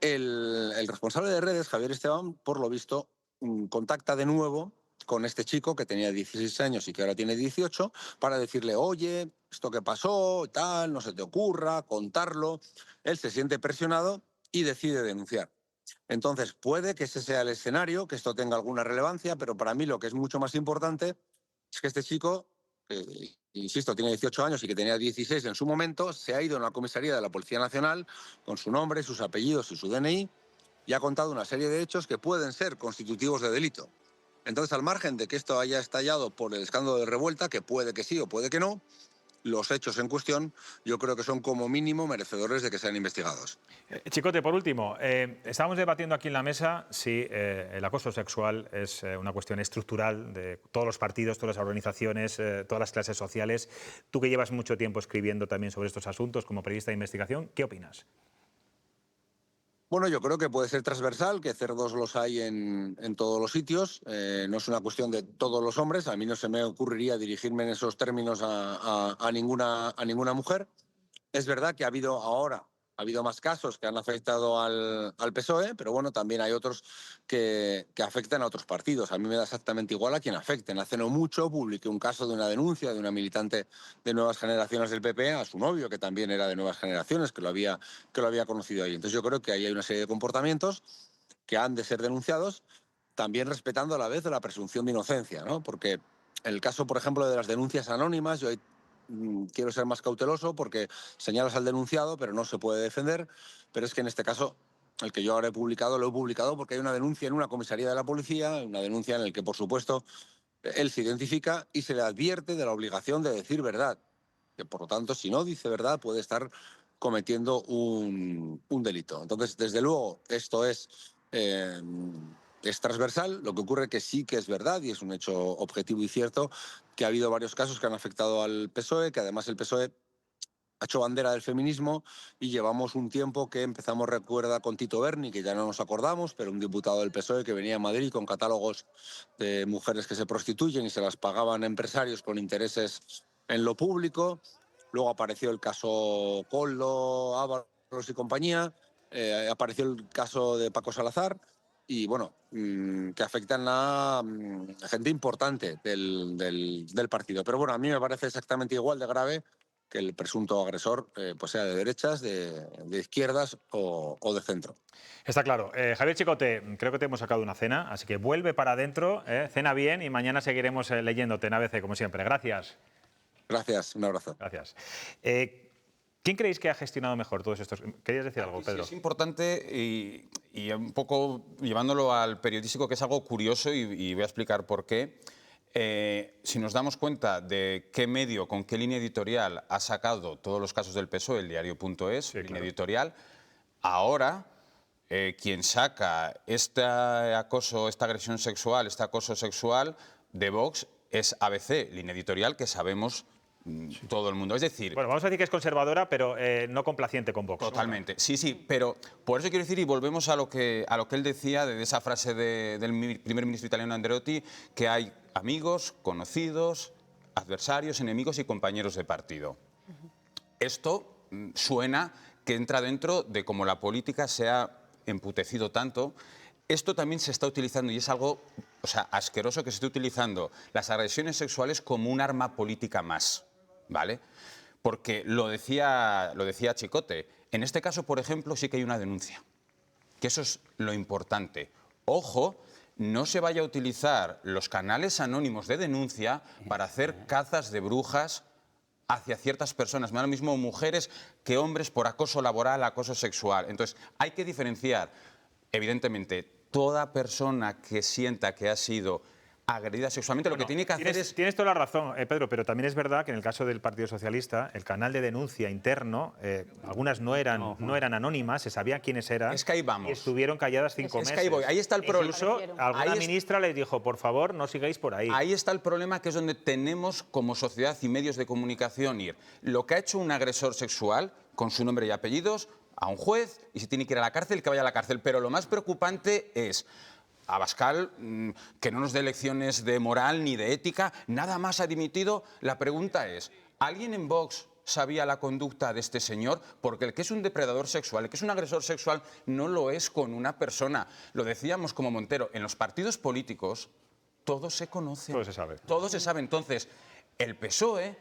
Speaker 14: el responsable de redes, Javier Esteban, por lo visto, contacta de nuevo con este chico que tenía 16 años y que ahora tiene 18, para decirle, oye, esto que pasó, tal, no se te ocurra, contarlo. Él se siente presionado y decide denunciar. Entonces, puede que ese sea el escenario, que esto tenga alguna relevancia, pero para mí lo que es mucho más importante es que este chico, insisto, tiene 18 años y que tenía 16 en su momento, se ha ido a una comisaría de la Policía Nacional con su nombre, sus apellidos y su DNI y ha contado una serie de hechos que pueden ser constitutivos de delito. Entonces, al margen de que esto haya estallado por el escándalo de Revuelta, que puede que sí o puede que no, los hechos en cuestión yo creo que son como mínimo merecedores de que sean investigados.
Speaker 1: Chicote, por último, estábamos debatiendo aquí en la mesa si el acoso sexual es una cuestión estructural de todos los partidos, todas las organizaciones, todas las clases sociales. Tú que llevas mucho tiempo escribiendo también sobre estos asuntos como periodista de investigación, ¿qué opinas?
Speaker 14: Bueno, yo creo que puede ser transversal, que cerdos los hay en todos los sitios. No es una cuestión de todos los hombres. A mí no se me ocurriría dirigirme en esos términos a ninguna mujer. Es verdad que ha habido más casos que han afectado al PSOE, pero bueno, también hay otros que afectan a otros partidos. A mí me da exactamente igual a quien afecten. Hace no mucho publiqué un caso de una denuncia de una militante de Nuevas Generaciones del PP a su novio, que también era de Nuevas Generaciones, que lo había conocido ahí. Entonces yo creo que ahí hay una serie de comportamientos que han de ser denunciados, también respetando a la vez la presunción de inocencia, ¿no? Porque en el caso, por ejemplo, de las denuncias anónimas, yo quiero ser más cauteloso porque señalas al denunciado, pero no se puede defender. Pero es que en este caso, el que yo ahora he publicado, lo he publicado porque hay una denuncia en una comisaría de la policía, una denuncia en la que, por supuesto, él se identifica y se le advierte de la obligación de decir verdad. Que, por lo tanto, si no dice verdad, puede estar cometiendo un delito. Entonces, desde luego, esto es transversal. Lo que ocurre que sí que es verdad, y es un hecho objetivo y cierto, que ha habido varios casos que han afectado al PSOE, que además el PSOE ha hecho bandera del feminismo y llevamos un tiempo que empezamos, recuerda, con Tito Berni, que ya no nos acordamos, pero un diputado del PSOE que venía a Madrid con catálogos de mujeres que se prostituyen y se las pagaban empresarios con intereses en lo público. Luego apareció el caso Coldo, Ábalos y compañía, apareció el caso de Paco Salazar, y bueno, que afectan a gente importante del partido. Pero bueno, a mí me parece exactamente igual de grave que el presunto agresor pues sea de derechas, de izquierdas o de centro.
Speaker 1: Está claro. Javier Chicote, creo que te hemos sacado una cena, así que vuelve para adentro, cena bien y mañana seguiremos leyéndote en ABC, como siempre. Gracias.
Speaker 14: Gracias, un abrazo.
Speaker 1: Gracias. ¿Quién creéis que ha gestionado mejor todos estos? ¿Querías decir algo, Pedro?
Speaker 10: Sí, es importante y un poco llevándolo al periodístico, que es algo curioso y voy a explicar por qué. Si nos damos cuenta de qué medio, con qué línea editorial ha sacado todos los casos del PSOE, el diario.es, sí, línea editorial, ahora quien saca esta agresión sexual, este acoso sexual de Vox es ABC, línea editorial que sabemos todo el mundo. Es decir...
Speaker 1: Bueno, vamos a decir que es conservadora, pero no complaciente con Vox.
Speaker 10: Totalmente. ¿No? Sí, pero por eso quiero decir, y volvemos a lo que él decía, de esa frase del primer ministro italiano Andreotti, que hay amigos, conocidos, adversarios, enemigos y compañeros de partido. Esto suena que entra dentro de cómo la política se ha emputecido tanto. Esto también se está utilizando, y es algo asqueroso, que se esté utilizando las agresiones sexuales como un arma política más. ¿Vale? Porque lo decía Chicote, en este caso, por ejemplo, sí que hay una denuncia, que eso es lo importante. Ojo, no se vaya a utilizar los canales anónimos de denuncia para hacer cazas de brujas hacia ciertas personas, me da lo mismo mujeres que hombres, por acoso laboral, acoso sexual. Entonces, hay que diferenciar, evidentemente, toda persona que sienta que ha sido agredida sexualmente, lo que tiene que hacer es...
Speaker 1: Tienes toda la razón, Pedro, pero también es verdad que en el caso del Partido Socialista, el canal de denuncia interno, algunas no eran anónimas, se sabía quiénes eran.
Speaker 10: Es que ahí vamos.
Speaker 1: Y estuvieron calladas 5 meses.
Speaker 10: Es que ahí voy, ahí está el problema.
Speaker 1: Incluso alguna ministra les dijo, por favor, no sigáis por ahí.
Speaker 10: Ahí está el problema, que es donde tenemos como sociedad y medios de comunicación ir. Lo que ha hecho un agresor sexual, con su nombre y apellidos, a un juez, y si tiene que ir a la cárcel, que vaya a la cárcel. Pero lo más preocupante es... Abascal, que no nos dé lecciones de moral ni de ética, nada más ha dimitido. La pregunta es, ¿alguien en Vox sabía la conducta de este señor? Porque el que es un depredador sexual, el que es un agresor sexual, no lo es con una persona. Lo decíamos como Montero, en los partidos políticos todo se conoce.
Speaker 1: Todo se sabe.
Speaker 10: Todo se sabe. Entonces, el PSOE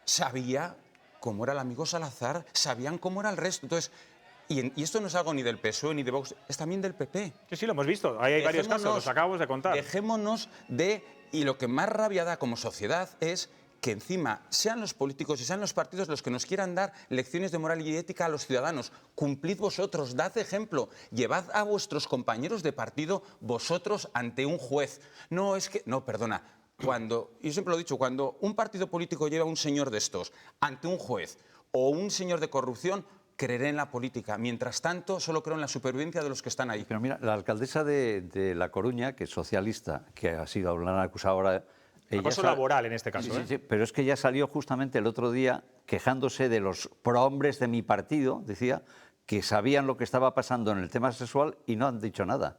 Speaker 10: sabía cómo era el amigo Salazar, sabían cómo era el resto. Entonces... Y esto no es algo ni del PSOE ni de Vox, es también del PP.
Speaker 1: Sí, lo hemos visto. Ahí hay varios casos, los acabamos de contar.
Speaker 10: Dejémonos de... Y lo que más rabia da como sociedad es que encima sean los políticos y sean los partidos los que nos quieran dar lecciones de moral y ética a los ciudadanos. Cumplid vosotros, dad ejemplo, llevad a vuestros compañeros de partido vosotros ante un juez. No, perdona, yo siempre lo he dicho, cuando un partido político lleva a un señor de estos ante un juez o un señor de corrupción, creeré en la política. Mientras tanto, solo creo en la supervivencia de los que están ahí.
Speaker 8: Pero mira, la alcaldesa de La Coruña, que es socialista, que ha sido la acusada ahora...
Speaker 1: Acoso laboral en este caso.
Speaker 8: Sí, pero es que ella salió justamente el otro día quejándose de los prohombres de mi partido, decía, que sabían lo que estaba pasando en el tema sexual y no han dicho nada.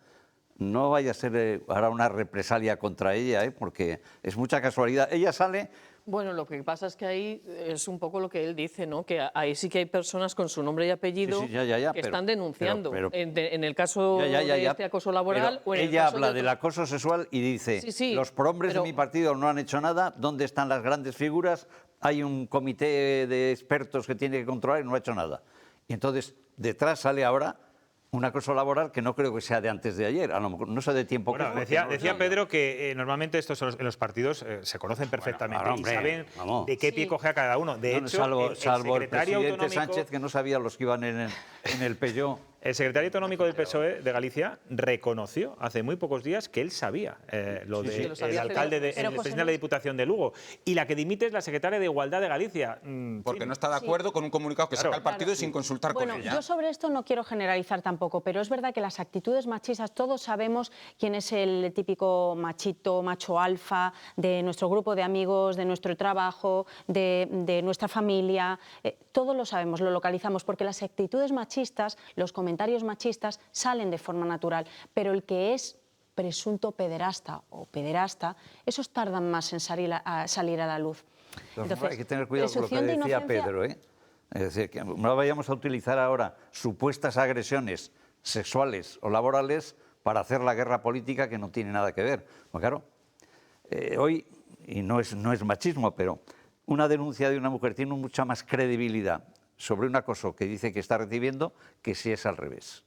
Speaker 8: No vaya a ser ahora una represalia contra ella, porque es mucha casualidad. Ella sale...
Speaker 9: Bueno, lo que pasa es que ahí es un poco lo que él dice, ¿no? Que ahí sí que hay personas con su nombre y apellido que están denunciando. En el caso de este acoso laboral...
Speaker 8: o en ella el caso habla del acoso sexual y dice, los prohombres de mi partido no han hecho nada, ¿dónde están las grandes figuras? Hay un comité de expertos que tiene que controlar y no ha hecho nada. Y entonces, detrás sale ahora un acoso laboral que no creo que sea de antes de ayer, a lo mejor no sé de tiempo.
Speaker 1: Bueno, decía Pedro que normalmente estos en los partidos se conocen perfectamente y saben de qué pie coge a cada uno. De hecho,
Speaker 8: salvo el presidente Sánchez, que no sabía los que iban en el Peugeot.
Speaker 1: El secretario autonómico del PSOE de Galicia reconoció hace muy pocos días que él sabía lo del alcalde, el presidente de la Diputación de Lugo. Y la que dimite es la secretaria de Igualdad de Galicia.
Speaker 10: Porque no está de acuerdo con un comunicado que saca el partido sin consultar con ella.
Speaker 7: Yo sobre esto no quiero generalizar tampoco, pero es verdad que las actitudes machistas, todos sabemos quién es el típico machito, macho alfa de nuestro grupo de amigos, de nuestro trabajo, de nuestra familia. Todos lo sabemos, lo localizamos, porque las actitudes machistas, los comentarios machistas salen de forma natural, pero el que es presunto pederasta o pederasta, esos tardan más en salir a la luz.
Speaker 8: Entonces, hay que tener cuidado con lo que decía Pedro, Es decir, que no vayamos a utilizar ahora supuestas agresiones sexuales o laborales para hacer la guerra política que no tiene nada que ver. Pues claro, hoy, y no es machismo, pero una denuncia de una mujer tiene mucha más credibilidad sobre un acoso que dice que está recibiendo que si es al revés.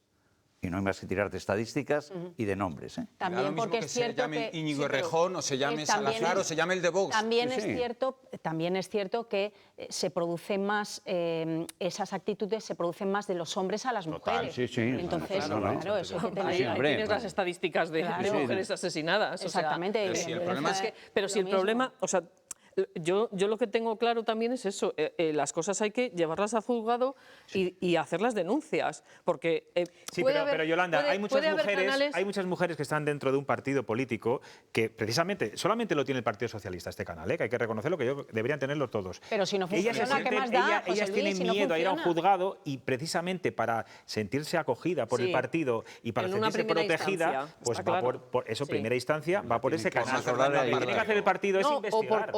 Speaker 8: Y no hay más que tirar de estadísticas y de nombres.
Speaker 7: También porque es cierto
Speaker 10: se llame Íñigo Errejón o se llame Salazar o se llame el de Vox.
Speaker 7: También es cierto que se producen más, esas actitudes se producen más de los hombres a las mujeres. Entonces, claro, eso hay que tener.
Speaker 9: Ahí tienes las estadísticas de mujeres asesinadas.
Speaker 7: Exactamente.
Speaker 9: Pero si el problema, o sea, yo lo que tengo claro también es eso, las cosas hay que llevarlas a juzgado y hacer las denuncias, porque
Speaker 1: pero Yolanda, hay muchas mujeres que están dentro de un partido político que precisamente solamente lo tiene el Partido Socialista, este canal, que hay que reconocerlo, que deberían tenerlo todos.
Speaker 7: Pero si no funciona, ¿qué más da?
Speaker 1: Ellas tienen miedo a ir a un juzgado y precisamente para sentirse acogida por el partido y para sentirse protegida, pues va por eso, primera instancia, va por ese canal. Lo que tiene que hacer el partido es investigar.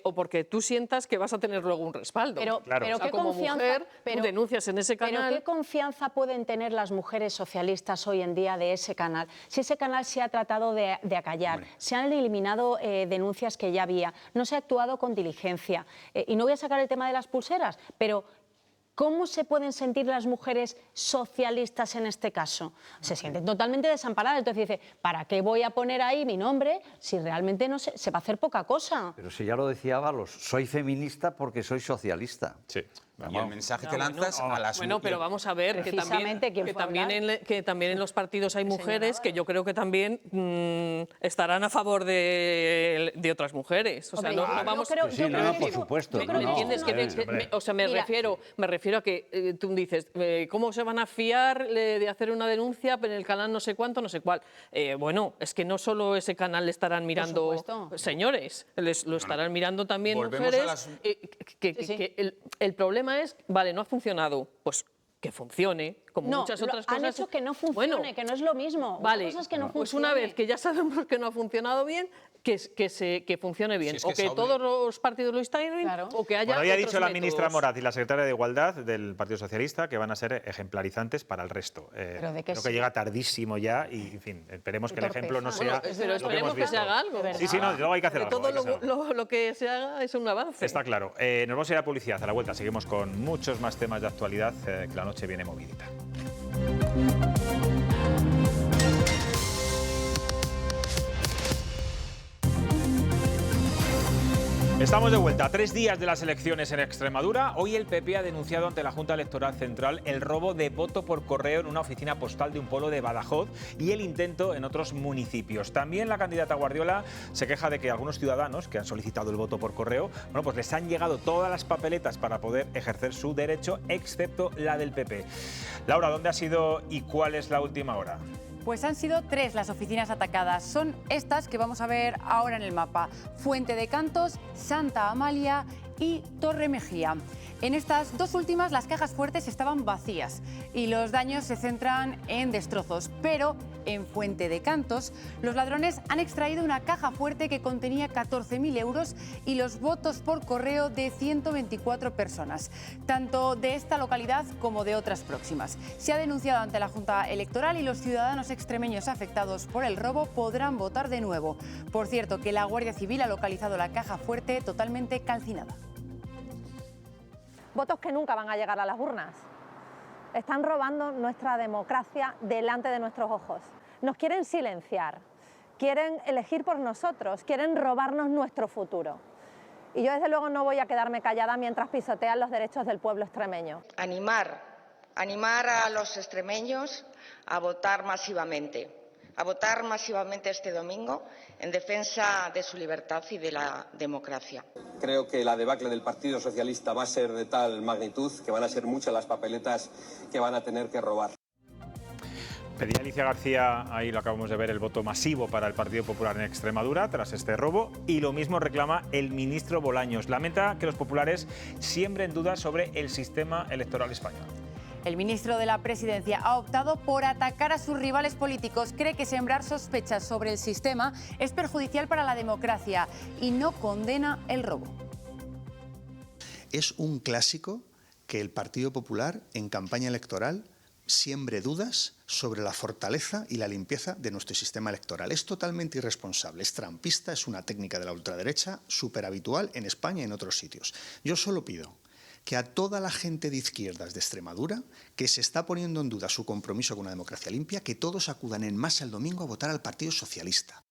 Speaker 9: O porque tú sientas que vas a tener luego un respaldo.
Speaker 7: Pero ¿qué
Speaker 9: como
Speaker 7: confianza,
Speaker 9: mujer, tú denuncias en ese canal.
Speaker 7: Pero ¿qué confianza pueden tener las mujeres socialistas hoy en día de ese canal? Si ese canal se ha tratado de acallar, se han eliminado denuncias que ya había, no se ha actuado con diligencia. Y no voy a sacar el tema de las pulseras, pero ¿cómo se pueden sentir las mujeres socialistas en este caso? Se sienten totalmente desamparadas. Entonces dice, ¿para qué voy a poner ahí mi nombre si realmente no se va a hacer poca cosa?
Speaker 8: Pero si ya lo decía Ábalos, soy feminista porque soy socialista.
Speaker 1: Sí.
Speaker 10: Y el mensaje que lanzas a las...
Speaker 9: Bueno, pero vamos a ver que también en los partidos hay mujeres que yo creo que también estarán a favor de otras mujeres. O sea, no vamos...
Speaker 8: por supuesto.
Speaker 9: Me refiero a que tú dices, ¿cómo se van a fiar de hacer una denuncia en el canal no sé cuánto, no sé cuál? Bueno, es que no solo ese canal le estarán mirando señores, lo estarán mirando también mujeres. El problema es, vale, no ha funcionado, pues que funcione, como muchas otras cosas.
Speaker 7: Han hecho que no funcione, que no es lo mismo.
Speaker 9: Vale, pues una vez que ya sabemos que no ha funcionado bien, que funcione bien. O que todos los partidos lo estén bien, o que haya
Speaker 1: había dicho la ministra Moraz y la secretaria de Igualdad del Partido Socialista que van a ser ejemplarizantes para el resto. Creo que llega tardísimo ya y, en fin, esperemos que el ejemplo no sea...
Speaker 9: Pero esperemos que se haga algo.
Speaker 1: Sí, luego hay que hacer algo.
Speaker 9: Todo lo que se haga es un avance.
Speaker 1: Está claro. Nos vamos a ir a publicidad. A la vuelta seguimos con muchos más temas de actualidad, que la noche viene movidita. Estamos de vuelta. 3 días de las elecciones en Extremadura. Hoy el PP ha denunciado ante la Junta Electoral Central el robo de voto por correo en una oficina postal de un pueblo de Badajoz y el intento en otros municipios. También la candidata Guardiola se queja de que algunos ciudadanos que han solicitado el voto por correo, bueno, pues les han llegado todas las papeletas para poder ejercer su derecho, excepto la del PP. Laura, ¿dónde ha sido y cuál es la última hora?
Speaker 2: Pues han sido 3 las oficinas atacadas. Son estas que vamos a ver ahora en el mapa: Fuente de Cantos, Santa Amalia y Torre Mejía. En estas 2 últimas las cajas fuertes estaban vacías y los daños se centran en destrozos, pero en Fuente de Cantos los ladrones han extraído una caja fuerte que contenía 14.000 euros y los votos por correo de 124 personas, tanto de esta localidad como de otras próximas. Se ha denunciado ante la Junta Electoral y los ciudadanos extremeños afectados por el robo podrán votar de nuevo. Por cierto, que la Guardia Civil ha localizado la caja fuerte totalmente calcinada.
Speaker 15: Votos que nunca van a llegar a las urnas. Están robando nuestra democracia delante de nuestros ojos. Nos quieren silenciar, quieren elegir por nosotros, quieren robarnos nuestro futuro. Y yo desde luego no voy a quedarme callada mientras pisotean los derechos del pueblo extremeño.
Speaker 6: Animar a los extremeños a votar masivamente este domingo en defensa de su libertad y de la democracia.
Speaker 13: Creo que la debacle del Partido Socialista va a ser de tal magnitud que van a ser muchas las papeletas que van a tener que robar.
Speaker 1: Pedía Alicia García, ahí lo acabamos de ver, el voto masivo para el Partido Popular en Extremadura tras este robo, y lo mismo reclama el ministro Bolaños. Lamenta que los populares siembren dudas sobre el sistema electoral español.
Speaker 2: El ministro de la Presidencia ha optado por atacar a sus rivales políticos. Cree que sembrar sospechas sobre el sistema es perjudicial para la democracia y no condena el robo.
Speaker 16: Es un clásico que el Partido Popular en campaña electoral siembre dudas sobre la fortaleza y la limpieza de nuestro sistema electoral. Es totalmente irresponsable, es trampista, es una técnica de la ultraderecha súper habitual en España y en otros sitios. Yo solo pido que a toda la gente de izquierdas de Extremadura que se está poniendo en duda su compromiso con una democracia limpia, que todos acudan en masa el domingo a votar al Partido Socialista.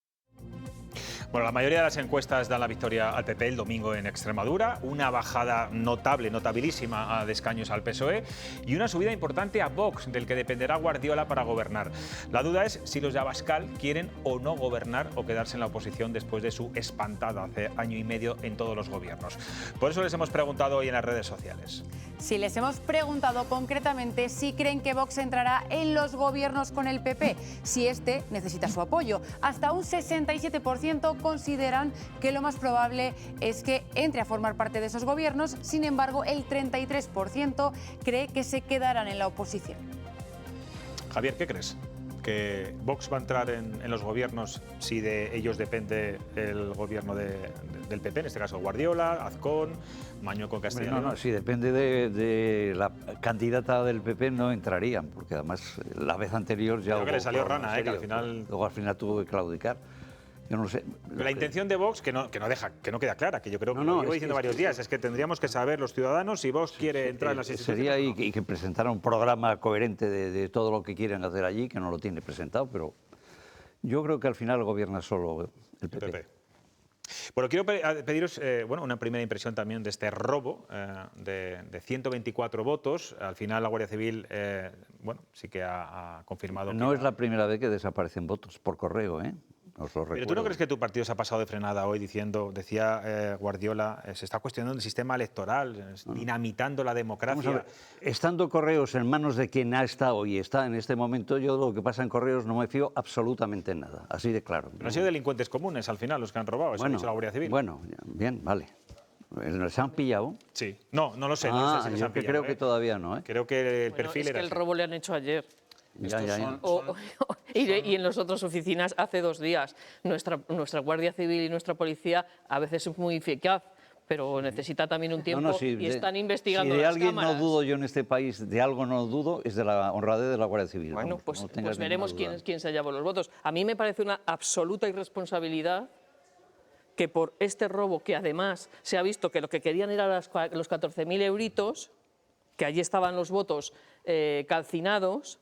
Speaker 1: Bueno, la mayoría de las encuestas dan la victoria al PP el domingo en Extremadura, una bajada notable, notabilísima de escaños al PSOE y una subida importante a Vox, del que dependerá Guardiola para gobernar. La duda es si los de Abascal quieren o no gobernar o quedarse en la oposición después de su espantada hace año y medio en todos los gobiernos. Por eso les hemos preguntado hoy en las redes sociales.
Speaker 2: Sí, les hemos preguntado concretamente si creen que Vox entrará en los gobiernos con el PP, si este necesita su apoyo. Hasta un 67% consideran que lo más probable es que entre a formar parte de esos gobiernos. Sin embargo, el 33% cree que se quedarán en la oposición.
Speaker 1: Javier, ¿qué crees? ¿Que Vox va a entrar en los gobiernos si de ellos depende el gobierno del PP, en este caso Guardiola, Azcón, Mañueco en Castellano?
Speaker 8: No, si depende de la candidata del PP no entrarían, porque además la vez anterior ya...
Speaker 1: Creo que le salió rana, que al final...
Speaker 8: Luego al final tuvo que claudicar. Yo no sé.
Speaker 1: La intención de Vox, que no queda clara, que yo creo que lo llevo diciendo varios días, es que tendríamos que saber los ciudadanos si Vox quiere entrar en las instituciones.
Speaker 8: Sería y que presentara un programa coherente de todo lo que quieren hacer allí, que no lo tiene presentado, pero yo creo que al final gobierna solo el PP.
Speaker 1: Bueno, quiero pediros una primera impresión también de este robo de 124 votos. Al final la Guardia Civil sí que ha confirmado.
Speaker 8: No es la primera vez que desaparecen votos por correo, ¿eh?
Speaker 1: Pero ¿tú no crees que tu partido se ha pasado de frenada hoy decía Guardiola, se está cuestionando el sistema electoral, dinamitando la democracia?
Speaker 8: Estando correos en manos de quien ha estado y está en este momento, yo lo que pasa en correos no me fío absolutamente nada, así de claro.
Speaker 1: No han sido delincuentes comunes al final los que han robado, eso ha dicho la Guardia Civil.
Speaker 8: Bueno, bien, vale. ¿Les han pillado?
Speaker 1: Sí. No lo sé. No sé si les han pillado,
Speaker 8: creo que todavía no.
Speaker 1: Creo que el perfil era
Speaker 9: que el robo le han hecho ayer.
Speaker 8: Ya.
Speaker 9: Y en las otras oficinas hace 2 días. Nuestra Guardia Civil y nuestra policía a veces es muy eficaz, pero necesita también un tiempo y están investigando las cámaras.
Speaker 8: Si de alguien no dudo yo en este país, de algo no dudo, es de la honradez de la Guardia Civil.
Speaker 9: Bueno, pues veremos quién se lleva los votos. A mí me parece una absoluta irresponsabilidad que por este robo, que además se ha visto que lo que querían eran los 14.000 euritos, que allí estaban los votos calcinados,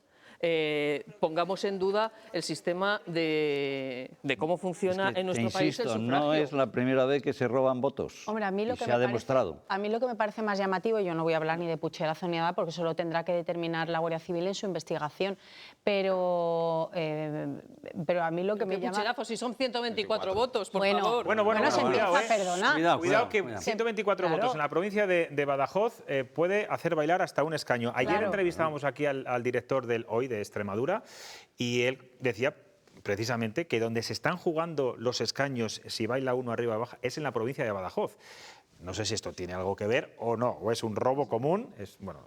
Speaker 9: pongamos en duda el sistema de cómo funciona en nuestro país el sufragio.
Speaker 8: No es la primera vez que se roban votos.
Speaker 7: Hombre, a mí lo
Speaker 8: y
Speaker 7: que
Speaker 8: se ha demostrado.
Speaker 7: A mí lo que me parece más llamativo, y yo no voy a hablar ni de pucherazo ni nada, porque eso lo tendrá que determinar la Guardia Civil en su investigación, pero a mí lo que me llama...
Speaker 9: Pucherazo, si son 124 votos, por favor.
Speaker 1: Bueno,
Speaker 7: se
Speaker 1: cuidado,
Speaker 7: empieza, perdona.
Speaker 1: Cuidado que 124 votos en la provincia de Badajoz puede hacer bailar hasta un escaño. Ayer entrevistábamos aquí al director del Hoy de Extremadura y él decía precisamente que donde se están jugando los escaños, si baila uno arriba o abajo, es en la provincia de Badajoz. No sé si esto tiene algo que ver o no, o es un robo común.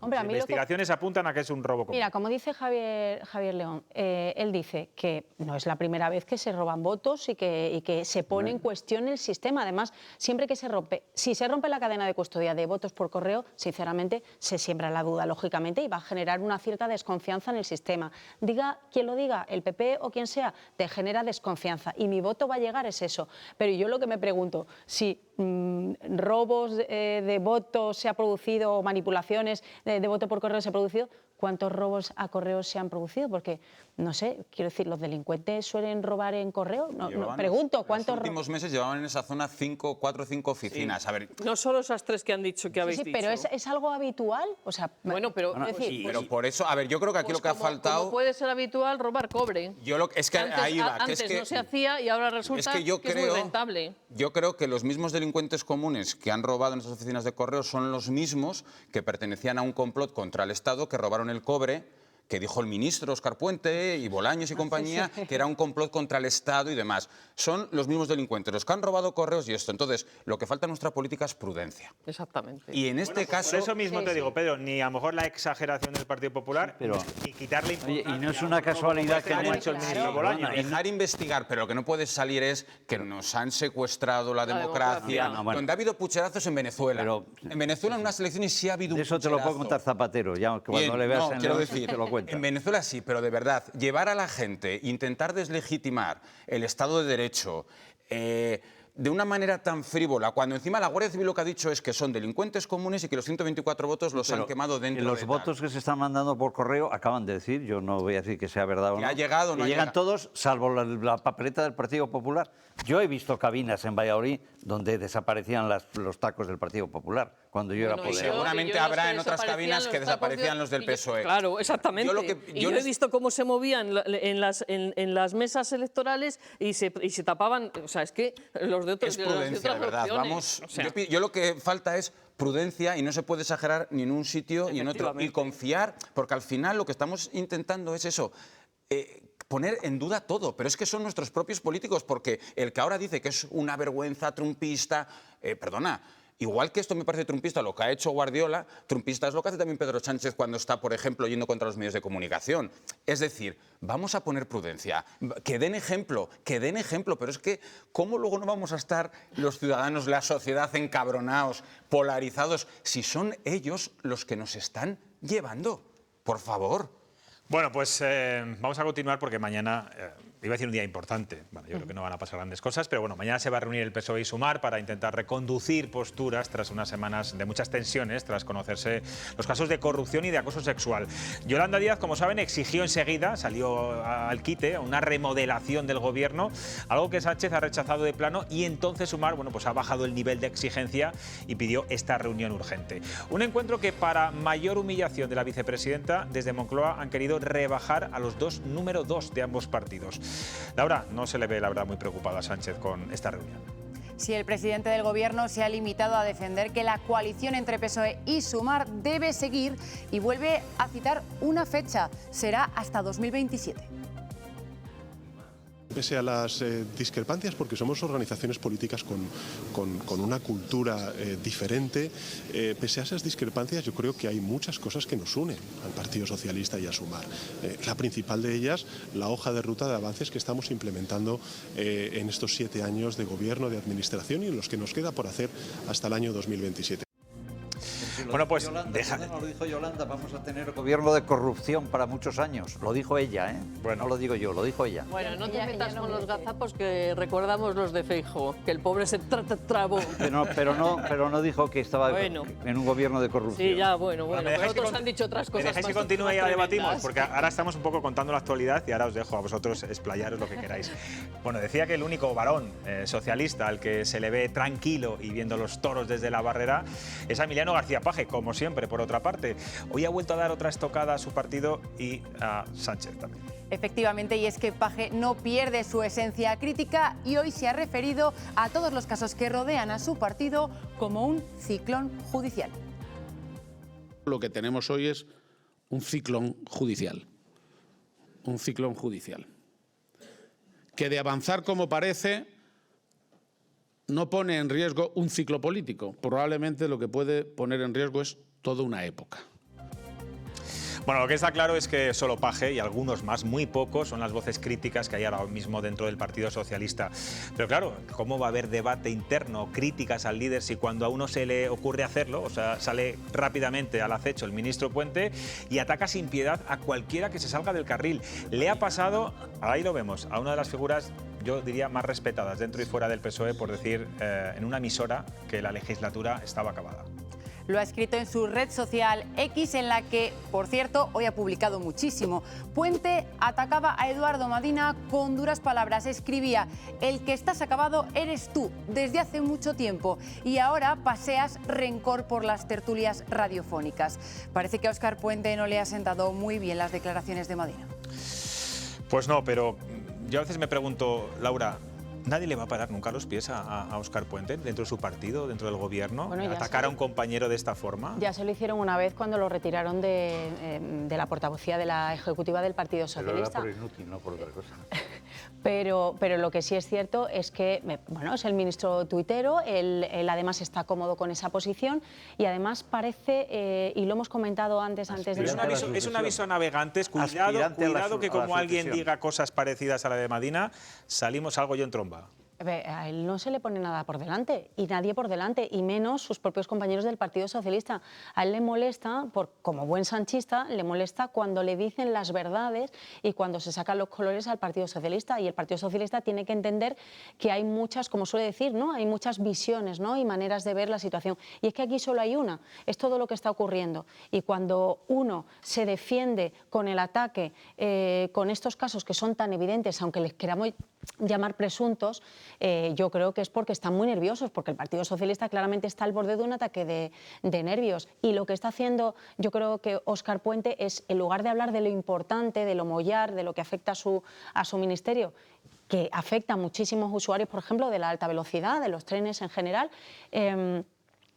Speaker 7: Hombre,
Speaker 1: las investigaciones apuntan a que es un robo común.
Speaker 7: Mira, como dice Javier León, él dice que no es la primera vez que se roban votos y que se pone en cuestión el sistema. Además, siempre que si se rompe la cadena de custodia de votos por correo, sinceramente, se siembra la duda, lógicamente, y va a generar una cierta desconfianza en el sistema. Diga quien lo diga, el PP o quien sea, te genera desconfianza. Y mi voto va a llegar, es eso. Pero yo lo que me pregunto, si robos de votos se ha producido, o manipulaciones de voto por correo se ha producido, ¿cuántos robos a correo se han producido? Porque, no sé, quiero decir, ¿los delincuentes suelen robar en correo? No, pregunto, ¿cuántos?
Speaker 10: En los últimos meses llevaban en esa zona 4 o 5 oficinas.
Speaker 9: Sí.
Speaker 10: A ver.
Speaker 9: No solo esas 3 que han dicho que habéis dicho.
Speaker 7: Pero ¿es algo habitual? O sea,
Speaker 9: bueno, pero,
Speaker 10: es decir, pero por eso, a ver, yo creo que aquí lo que ha faltado...
Speaker 9: Como puede ser habitual robar cobre.
Speaker 10: Es que
Speaker 9: antes,
Speaker 10: ahí va.
Speaker 9: Antes no se hacía y ahora resulta que es muy rentable.
Speaker 10: Yo creo que los mismos delincuentes comunes que han robado en esas oficinas de correo son los mismos que pertenecían a un complot contra el Estado, que robaron el cobre, que dijo el ministro Óscar Puente y Bolaños y compañía, que era un complot contra el Estado y demás. Son los mismos delincuentes, los que han robado correos y esto. Entonces, lo que falta en nuestra política es prudencia.
Speaker 9: Exactamente.
Speaker 10: Y en este caso...
Speaker 1: Por eso mismo te digo, Pedro, ni a lo mejor la exageración del Partido Popular, ni quitarle importancia.
Speaker 8: Y no es una casualidad que
Speaker 1: ha hecho el ministro Bolaños.
Speaker 10: Dejar investigar, pero lo que no puede salir es que nos han secuestrado la democracia. Donde ha habido pucherazos en Venezuela. En Venezuela en unas elecciones sí ha habido un pucherazo.
Speaker 8: Eso te lo puedo contar Zapatero, ya que cuando le veas en
Speaker 10: quiero
Speaker 8: León,
Speaker 10: decir,
Speaker 8: te lo cuenta.
Speaker 10: En Venezuela sí, pero de verdad, llevar a la gente, intentar deslegitimar el Estado de Derecho de una manera tan frívola, cuando encima la Guardia Civil lo que ha dicho es que son delincuentes comunes y que los 124 votos los han quemado dentro
Speaker 8: los
Speaker 10: de
Speaker 8: votos que se están mandando por correo, acaban de decir, yo no voy a decir que sea verdad o no,
Speaker 10: ha llegado, no
Speaker 8: llegan todos, salvo la papeleta del Partido Popular. Yo he visto cabinas en Valladolid donde desaparecían los tacos del Partido Popular, cuando yo era poder.
Speaker 10: Seguramente habrá en otras cabinas que desaparecían los del PSOE.
Speaker 9: Claro, exactamente. Yo he visto cómo se movían en las mesas electorales y se tapaban, o sea, es que los de otros...
Speaker 10: Es prudencia, de verdad. Vamos, yo lo que falta es prudencia y no se puede exagerar ni en un sitio ni en otro. Y confiar, porque al final lo que estamos intentando es eso, poner en duda todo, pero es que son nuestros propios políticos, porque el que ahora dice que es una vergüenza trumpista, perdona, igual que esto me parece trumpista lo que ha hecho Guardiola, trumpista es lo que hace también Pedro Sánchez cuando está, por ejemplo, yendo contra los medios de comunicación. Es decir, vamos a poner prudencia, que den ejemplo, pero es que ¿cómo luego no vamos a estar los ciudadanos, la sociedad encabronados, polarizados, si son ellos los que nos están llevando? Por favor.
Speaker 1: Bueno, pues vamos a continuar porque mañana, iba a decir un día importante, bueno, yo creo que no van a pasar grandes cosas, pero bueno, mañana se va a reunir el PSOE y Sumar para intentar reconducir posturas tras unas semanas de muchas tensiones, tras conocerse los casos de corrupción y de acoso sexual. Yolanda Díaz, como saben, exigió enseguida, salió al quite, una remodelación del gobierno, algo que Sánchez ha rechazado de plano y entonces Sumar, bueno, pues ha bajado el nivel de exigencia y pidió esta reunión urgente. Un encuentro que para mayor humillación de la vicepresidenta, desde Moncloa han querido rebajar a los número 2 de ambos partidos. Laura, no se le ve, la verdad, muy preocupado a Sánchez con esta reunión.
Speaker 2: Sí, el presidente del Gobierno se ha limitado a defender que la coalición entre PSOE y Sumar debe seguir y vuelve a citar una fecha, será hasta 2027.
Speaker 5: Pese a las discrepancias, porque somos organizaciones políticas con una cultura diferente, pese a esas discrepancias yo creo que hay muchas cosas que nos unen al Partido Socialista y a Sumar. La principal de ellas, la hoja de ruta de avances que estamos implementando en estos 7 años de gobierno, de administración y en los que nos queda por hacer hasta el año 2027.
Speaker 1: Bueno, pues
Speaker 8: Lo dijo Yolanda, vamos a tener gobierno de corrupción para muchos años. Lo dijo ella, ¿eh? Bueno. No lo digo yo, lo dijo ella.
Speaker 9: Bueno, no te metas con los gazapos que recordamos los de Feijóo, que el pobre se trabó.
Speaker 8: Pero no dijo que estaba en un gobierno de corrupción.
Speaker 9: Sí, ya, bueno. Otros han dicho otras cosas.
Speaker 1: ¿Me dejáis que continúe y ya debatimos? Porque ahora estamos un poco contando la actualidad y ahora os dejo a vosotros explayaros lo que queráis. Bueno, decía que el único varón socialista al que se le ve tranquilo y viendo los toros desde la barrera es a Emiliano García Paje, como siempre, por otra parte. Hoy ha vuelto a dar otra estocada a su partido y a Sánchez también.
Speaker 2: Efectivamente, y es que Paje no pierde su esencia crítica y hoy se ha referido a todos los casos que rodean a su partido como un ciclón judicial.
Speaker 17: Lo que tenemos hoy es un ciclón judicial. Un ciclón judicial. Que de avanzar como parece no pone en riesgo un ciclo político. Probablemente lo que puede poner en riesgo es toda una época.
Speaker 1: Bueno, lo que está claro es que solo Paje y algunos más, muy pocos, son las voces críticas que hay ahora mismo dentro del Partido Socialista. Pero claro, ¿cómo va a haber debate interno, críticas al líder si cuando a uno se le ocurre hacerlo, o sea, sale rápidamente al acecho el ministro Puente y ataca sin piedad a cualquiera que se salga del carril? Le ha pasado, ahí lo vemos, a una de las figuras, yo diría, más respetadas dentro y fuera del PSOE, por decir, en una emisora que la legislatura estaba acabada.
Speaker 2: Lo ha escrito en su red social X, en la que, por cierto, hoy ha publicado muchísimo. Puente atacaba a Eduardo Madina con duras palabras. Escribía: el que estás acabado eres tú, desde hace mucho tiempo, y ahora paseas rencor por las tertulias radiofónicas. Parece que a Óscar Puente no le ha sentado muy bien las declaraciones de Madina.
Speaker 1: Pues no, pero yo a veces me pregunto, Laura, ¿nadie le va a parar nunca los pies a Óscar Puente dentro de su partido, dentro del gobierno?
Speaker 7: Bueno,
Speaker 1: ¿Atacar a un compañero de esta forma?
Speaker 7: Ya se lo hicieron una vez cuando lo retiraron de la portavocía de la ejecutiva del Partido Socialista.
Speaker 8: Pero era por inútil, no por otra cosa.
Speaker 7: Pero lo que sí es cierto es que, bueno, es el ministro tuitero, él además está cómodo con esa posición y además parece, y lo hemos comentado antes de...
Speaker 1: Es un aviso a navegantes, cuidado que como alguien diga cosas parecidas a la de Madina, salimos algo yo en tromba.
Speaker 7: A él no se le pone nada por delante, y nadie por delante, y menos sus propios compañeros del Partido Socialista. A él le molesta, como buen sanchista, le molesta cuando le dicen las verdades y cuando se sacan los colores al Partido Socialista. Y el Partido Socialista tiene que entender que hay muchas, como suele decir, ¿no? Hay muchas visiones, ¿no? Y maneras de ver la situación. Y es que aquí solo hay una, es todo lo que está ocurriendo. Y cuando uno se defiende con el ataque, con estos casos que son tan evidentes, aunque les queramos llamar presuntos, yo creo que es porque están muy nerviosos, porque el Partido Socialista claramente está al borde de un ataque de nervios. Y lo que está haciendo, yo creo que Óscar Puente es, en lugar de hablar de lo importante, de lo mollar, de lo que afecta a su ministerio, que afecta a muchísimos usuarios, por ejemplo, de la alta velocidad, de los trenes en general,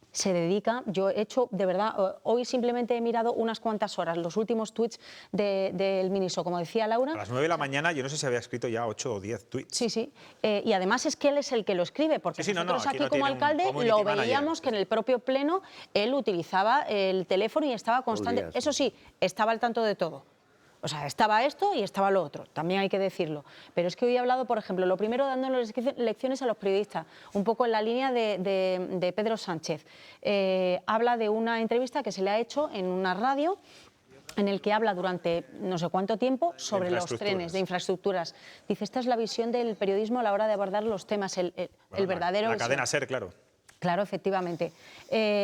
Speaker 7: se dedica, yo he hecho, de verdad, hoy simplemente he mirado unas cuantas horas, los últimos tuits del ministro, como decía Laura.
Speaker 1: A las 9 de la mañana yo no sé si había escrito ya 8 o 10 tuits.
Speaker 7: Sí. Y además es que él es el que lo escribe, porque nosotros aquí como alcalde lo veíamos que en el propio pleno él utilizaba el teléfono y estaba constante. Eso sí, estaba al tanto de todo. O sea, estaba esto y estaba lo otro, también hay que decirlo. Pero es que hoy he hablado, por ejemplo, lo primero dando lecciones a los periodistas, un poco en la línea de Pedro Sánchez. Habla de una entrevista que se le ha hecho en una radio en el que habla durante no sé cuánto tiempo sobre los trenes, de infraestructuras. Dice, esta es la visión del periodismo a la hora de abordar los temas, el verdadero...
Speaker 1: La cadena SER, claro.
Speaker 7: Claro, efectivamente.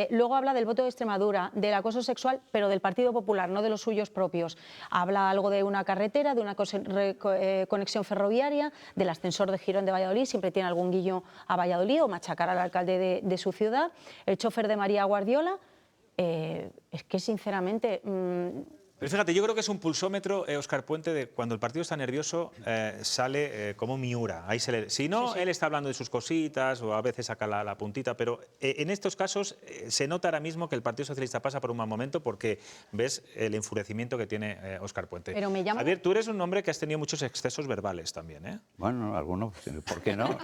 Speaker 7: Luego habla del voto de Extremadura, del acoso sexual, pero del Partido Popular, no de los suyos propios. Habla algo de una carretera, de una conexión ferroviaria, del ascensor de Girón de Valladolid, siempre tiene algún guiño a Valladolid o machacar al alcalde de su ciudad. El chofer de María Guardiola, es que sinceramente...
Speaker 1: Pero fíjate, yo creo que es un pulsómetro, Óscar Puente, de cuando el partido está nervioso sale como Miura. Ahí si no, él está hablando de sus cositas o a veces saca la puntita, pero en estos casos se nota ahora mismo que el Partido Socialista pasa por un mal momento porque ves el enfurecimiento que tiene Óscar Puente.
Speaker 7: Pero me llama...
Speaker 1: Javier, tú eres un hombre que has tenido muchos excesos verbales también, ¿eh?
Speaker 8: Bueno, algunos, ¿por qué no?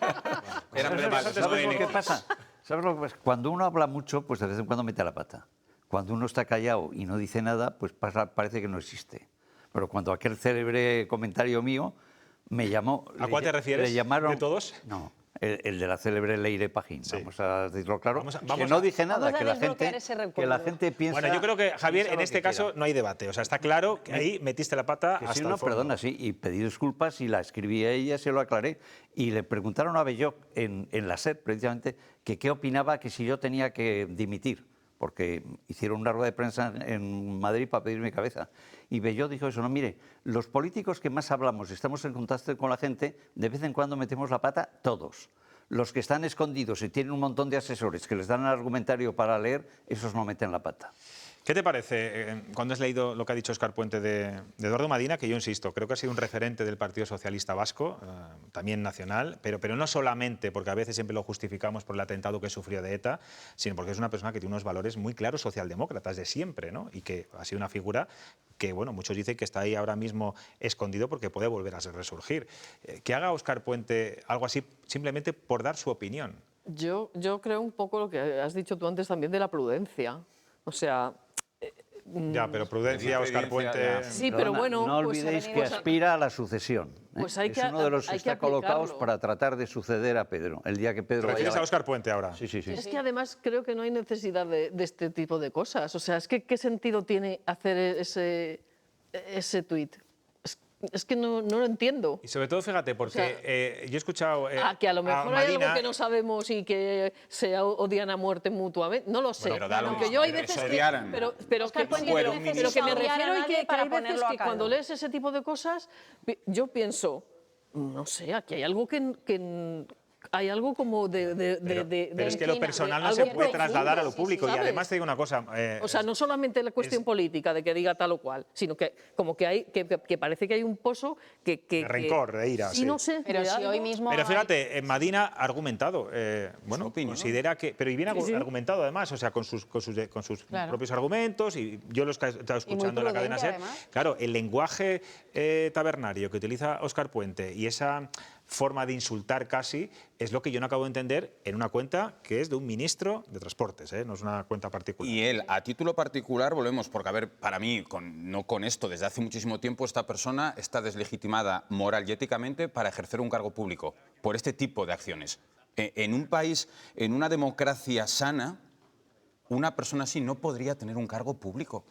Speaker 10: ¿Sabes
Speaker 8: qué pasa? ¿Sabes lo que pasa? Cuando uno habla mucho, pues de vez en cuando mete la pata. Cuando uno está callado y no dice nada, pues parece que no existe. Pero cuando aquel célebre comentario mío me llamó...
Speaker 1: ¿A cuál te refieres?
Speaker 8: Le llamaron,
Speaker 1: ¿de todos?
Speaker 8: No, El de la célebre Leire Pagín, vamos a decirlo claro.
Speaker 1: Vamos
Speaker 8: que no dije nada,
Speaker 7: Vamos a desbloquear ese
Speaker 8: que
Speaker 7: recuerdo.
Speaker 8: la gente piensa...
Speaker 1: Bueno, yo creo que, Javier,
Speaker 8: piensa
Speaker 1: en
Speaker 8: lo
Speaker 1: este
Speaker 8: que
Speaker 1: caso
Speaker 8: quiera.
Speaker 1: no hay debate. O sea, está claro que ahí metiste la pata
Speaker 8: Que
Speaker 1: hasta
Speaker 8: sí,
Speaker 1: el
Speaker 8: no,
Speaker 1: fondo.
Speaker 8: perdona, sí, y pedí disculpas y la escribí a ella, se lo aclaré. Y le preguntaron a Belloc en la SER, precisamente, que qué opinaba que si yo tenía que dimitir, porque hicieron una rueda de prensa en Madrid para pedir mi cabeza. Y Belloc dijo eso, no, mire, los políticos que más hablamos, estamos en contacto con la gente, de vez en cuando metemos la pata todos. Los que están escondidos y tienen un montón de asesores que les dan el argumentario para leer, esos no meten la pata.
Speaker 1: ¿Qué te parece cuando has leído lo que ha dicho Óscar Puente de Eduardo Madina? Que yo insisto, creo que ha sido un referente del Partido Socialista Vasco, también nacional, pero no solamente porque a veces siempre lo justificamos por el atentado que sufrió de ETA, sino porque es una persona que tiene unos valores muy claros socialdemócratas de siempre, ¿no? Y que ha sido una figura que, bueno, muchos dicen que está ahí ahora mismo escondido porque puede volver a resurgir. Que haga Óscar Puente algo así simplemente por dar su opinión.
Speaker 9: Yo creo un poco lo que has dicho tú antes también de la prudencia. O sea...
Speaker 1: Ya, pero prudencia, Óscar Puente...
Speaker 9: Sí, pero bueno...
Speaker 8: No olvidéis que aspira a la sucesión.
Speaker 9: Pues hay
Speaker 8: es
Speaker 9: que,
Speaker 8: uno de los que
Speaker 9: hay
Speaker 8: está
Speaker 9: que
Speaker 8: colocados
Speaker 9: aplicarlo.
Speaker 8: para tratar de suceder a Pedro. El día que Pedro
Speaker 1: ¿Te refieres a Óscar Puente ahora?
Speaker 8: Sí, sí, sí.
Speaker 9: Es que además creo que no hay necesidad de este tipo de cosas. O sea, es que ¿qué sentido tiene hacer ese tuit? Es que no lo entiendo.
Speaker 1: Y sobre todo, fíjate, porque yo he escuchado
Speaker 9: que a lo mejor hay
Speaker 1: Madina,
Speaker 9: algo que no sabemos y que se odian a muerte mutuamente. No lo sé.
Speaker 10: Bueno, pero da lo
Speaker 9: Aunque
Speaker 10: mismo,
Speaker 9: yo hay
Speaker 10: que
Speaker 9: veces
Speaker 10: se
Speaker 9: que...
Speaker 10: odiaran.
Speaker 9: Pero
Speaker 7: Óscar
Speaker 9: que
Speaker 7: Puente
Speaker 10: fuera
Speaker 7: no
Speaker 10: un
Speaker 9: pero
Speaker 7: necesita
Speaker 9: que me
Speaker 7: odiar a
Speaker 9: refiero y
Speaker 7: nadie
Speaker 9: que
Speaker 7: para
Speaker 9: hay veces
Speaker 7: ponerlo a
Speaker 9: que
Speaker 7: caldo.
Speaker 9: cuando lees ese tipo de cosas, yo pienso, no sé, aquí hay algo que hay algo como de
Speaker 1: pero es que lo personal no se
Speaker 9: algo
Speaker 1: puede
Speaker 9: profundo,
Speaker 1: trasladar a lo público. Y
Speaker 9: ¿sabes?
Speaker 1: además te digo una cosa...
Speaker 9: O sea, no solamente la cuestión política de que diga tal o cual, sino que como que hay que parece que hay un pozo que
Speaker 1: de rencor, de ira.
Speaker 9: sí, no sé.
Speaker 7: Pero
Speaker 9: de
Speaker 7: si
Speaker 9: algo.
Speaker 7: hoy mismo
Speaker 1: Pero
Speaker 7: hay-
Speaker 1: fíjate, Madina ha argumentado, bueno,
Speaker 10: opinión.
Speaker 1: considera que... Pero y bien
Speaker 9: Sí, sí.
Speaker 1: argumentado además, o sea, con sus
Speaker 7: Claro.
Speaker 1: propios argumentos, y yo los que he estado escuchando en la cadena
Speaker 7: prudente,
Speaker 1: SER.
Speaker 7: además.
Speaker 1: Claro, el lenguaje tabernario que utiliza Óscar Puente y esa forma de insultar casi es lo que yo no acabo de entender en una cuenta que es de un ministro de Transportes, no es una cuenta particular.
Speaker 10: Y él, a título particular, volvemos, porque a ver, para mí, no con esto, desde hace muchísimo tiempo esta persona está deslegitimada moral y éticamente para ejercer un cargo público por este tipo de acciones. En un país, en una democracia sana, una persona así no podría tener un cargo público.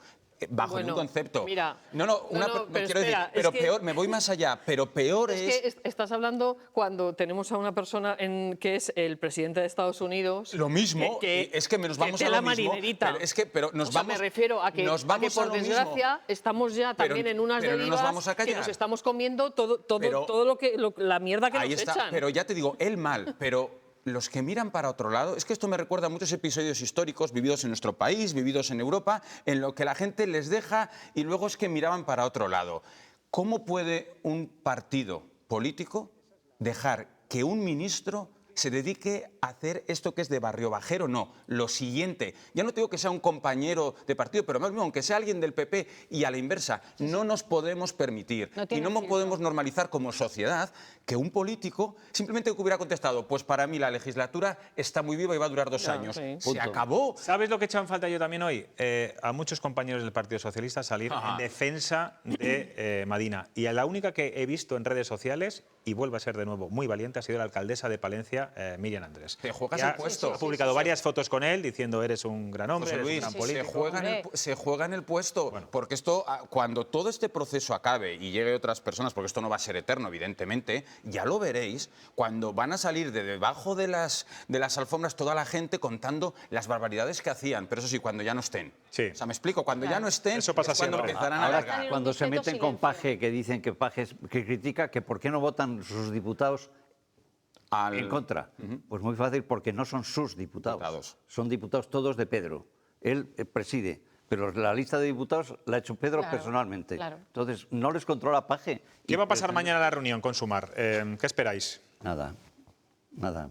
Speaker 10: Bajo
Speaker 9: Bueno,
Speaker 10: ningún concepto.
Speaker 9: mira,
Speaker 10: pero
Speaker 9: pero
Speaker 10: quiero
Speaker 9: espera,
Speaker 10: decir, pero
Speaker 9: es que-
Speaker 10: peor, me voy más allá, pero peor
Speaker 9: Es que estás hablando cuando tenemos a una persona que es el presidente de Estados Unidos.
Speaker 10: Lo mismo, y es que nos vamos a
Speaker 9: la
Speaker 10: lo mismo,
Speaker 9: marinerita.
Speaker 10: pero nos
Speaker 9: O sea,
Speaker 10: vamos,
Speaker 9: me refiero a que,
Speaker 10: nos vamos
Speaker 9: por
Speaker 10: a lo mismo.
Speaker 9: desgracia estamos ya
Speaker 10: Pero-
Speaker 9: también en unas
Speaker 10: pero no nos
Speaker 9: derivas
Speaker 10: vamos a
Speaker 9: que
Speaker 10: callar.
Speaker 9: nos estamos comiendo
Speaker 10: Pero-
Speaker 9: todo la mierda que
Speaker 10: Ahí
Speaker 9: nos
Speaker 10: está,
Speaker 9: echan.
Speaker 10: pero ya te digo, él mal, pero los que miran para otro lado, es que esto me recuerda a muchos episodios históricos vividos en nuestro país, vividos en Europa, en lo que la gente les deja y luego es que miraban para otro lado. ¿Cómo puede un partido político dejar que un ministro se dedique a hacer esto que es de barrio bajero? No, lo siguiente. Ya no te digo que sea un compañero de partido, pero más bien, aunque sea alguien del PP y a la inversa, no nos podemos permitir
Speaker 7: No
Speaker 10: y
Speaker 7: tiene
Speaker 10: no
Speaker 7: filtro.
Speaker 10: podemos normalizar como sociedad que un político simplemente que hubiera contestado, pues para mí la legislatura está muy viva y va a durar 2
Speaker 9: Ya,
Speaker 10: años.
Speaker 9: sí.
Speaker 10: Se acabó.
Speaker 1: ¿Sabes lo que echan falta yo también hoy? A muchos compañeros del Partido Socialista salir en defensa de Madina. Y a la única que he visto en redes sociales, y vuelve a ser de nuevo muy valiente, ha sido la alcaldesa de Palencia, Miriam Andrés.
Speaker 10: Te juegas
Speaker 1: Que
Speaker 10: el puesto.
Speaker 1: Ha publicado varias fotos con él diciendo eres un gran hombre,
Speaker 10: José
Speaker 1: eres un
Speaker 10: Luis,
Speaker 1: gran
Speaker 10: se
Speaker 1: político.
Speaker 10: juega en el puesto, porque esto, cuando todo este proceso acabe y llegue otras personas, porque esto no va a ser eterno, evidentemente, ya lo veréis, cuando van a salir de debajo de las alfombras toda la gente contando las barbaridades que hacían, pero eso sí, cuando ya no estén.
Speaker 1: Sí.
Speaker 10: O sea, me explico, cuando ya no estén,
Speaker 1: Eso pasa
Speaker 10: es cuando
Speaker 1: siempre.
Speaker 10: empezarán a
Speaker 8: Ahora,
Speaker 10: alargar.
Speaker 8: cuando se
Speaker 7: discreto
Speaker 8: meten con
Speaker 7: silencio.
Speaker 8: Paje, que dicen que Paje que critica que por qué no votan sus diputados en contra. Pues muy fácil, porque no son sus diputados. Son diputados todos de Pedro. Él preside, pero la lista de diputados la ha hecho Pedro
Speaker 7: Claro,
Speaker 8: personalmente.
Speaker 7: claro.
Speaker 8: Entonces, no les controla Paje.
Speaker 1: ¿Qué va a pasar mañana en la reunión con Sumar? ¿Qué esperáis?
Speaker 8: Nada.
Speaker 1: Nada.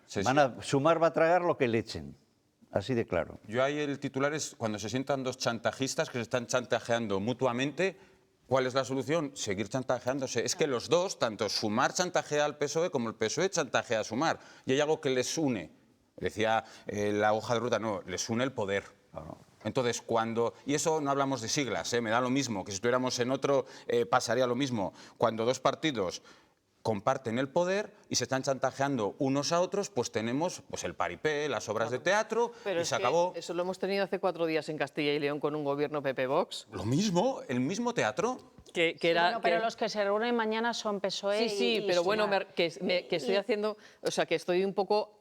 Speaker 1: Sí,
Speaker 8: Sumar va a tragar lo que le echen. Así de claro.
Speaker 10: Yo ahí el titular es cuando se sientan dos chantajistas que se están chantajeando mutuamente. ¿Cuál es la solución? Seguir chantajeándose. Es que los dos, tanto Sumar chantajea al PSOE como el PSOE chantajea a Sumar. Y hay algo que les une. Decía la hoja de ruta, no, les une el poder. Entonces, y eso no hablamos de siglas, me da lo mismo, que si estuviéramos en otro pasaría lo mismo. Cuando dos partidos comparten el poder y se están chantajeando unos a otros, pues tenemos pues el paripé, las obras de teatro,
Speaker 9: Pero
Speaker 10: y se acabó.
Speaker 9: Eso lo hemos tenido hace 4 días en Castilla y León con un gobierno PP-Vox.
Speaker 10: Lo mismo, el mismo teatro.
Speaker 9: Que era,
Speaker 7: Bueno, pero los que se reúnen mañana son PSOE
Speaker 9: Sí, pero bueno, que estoy haciendo, o sea, que estoy un poco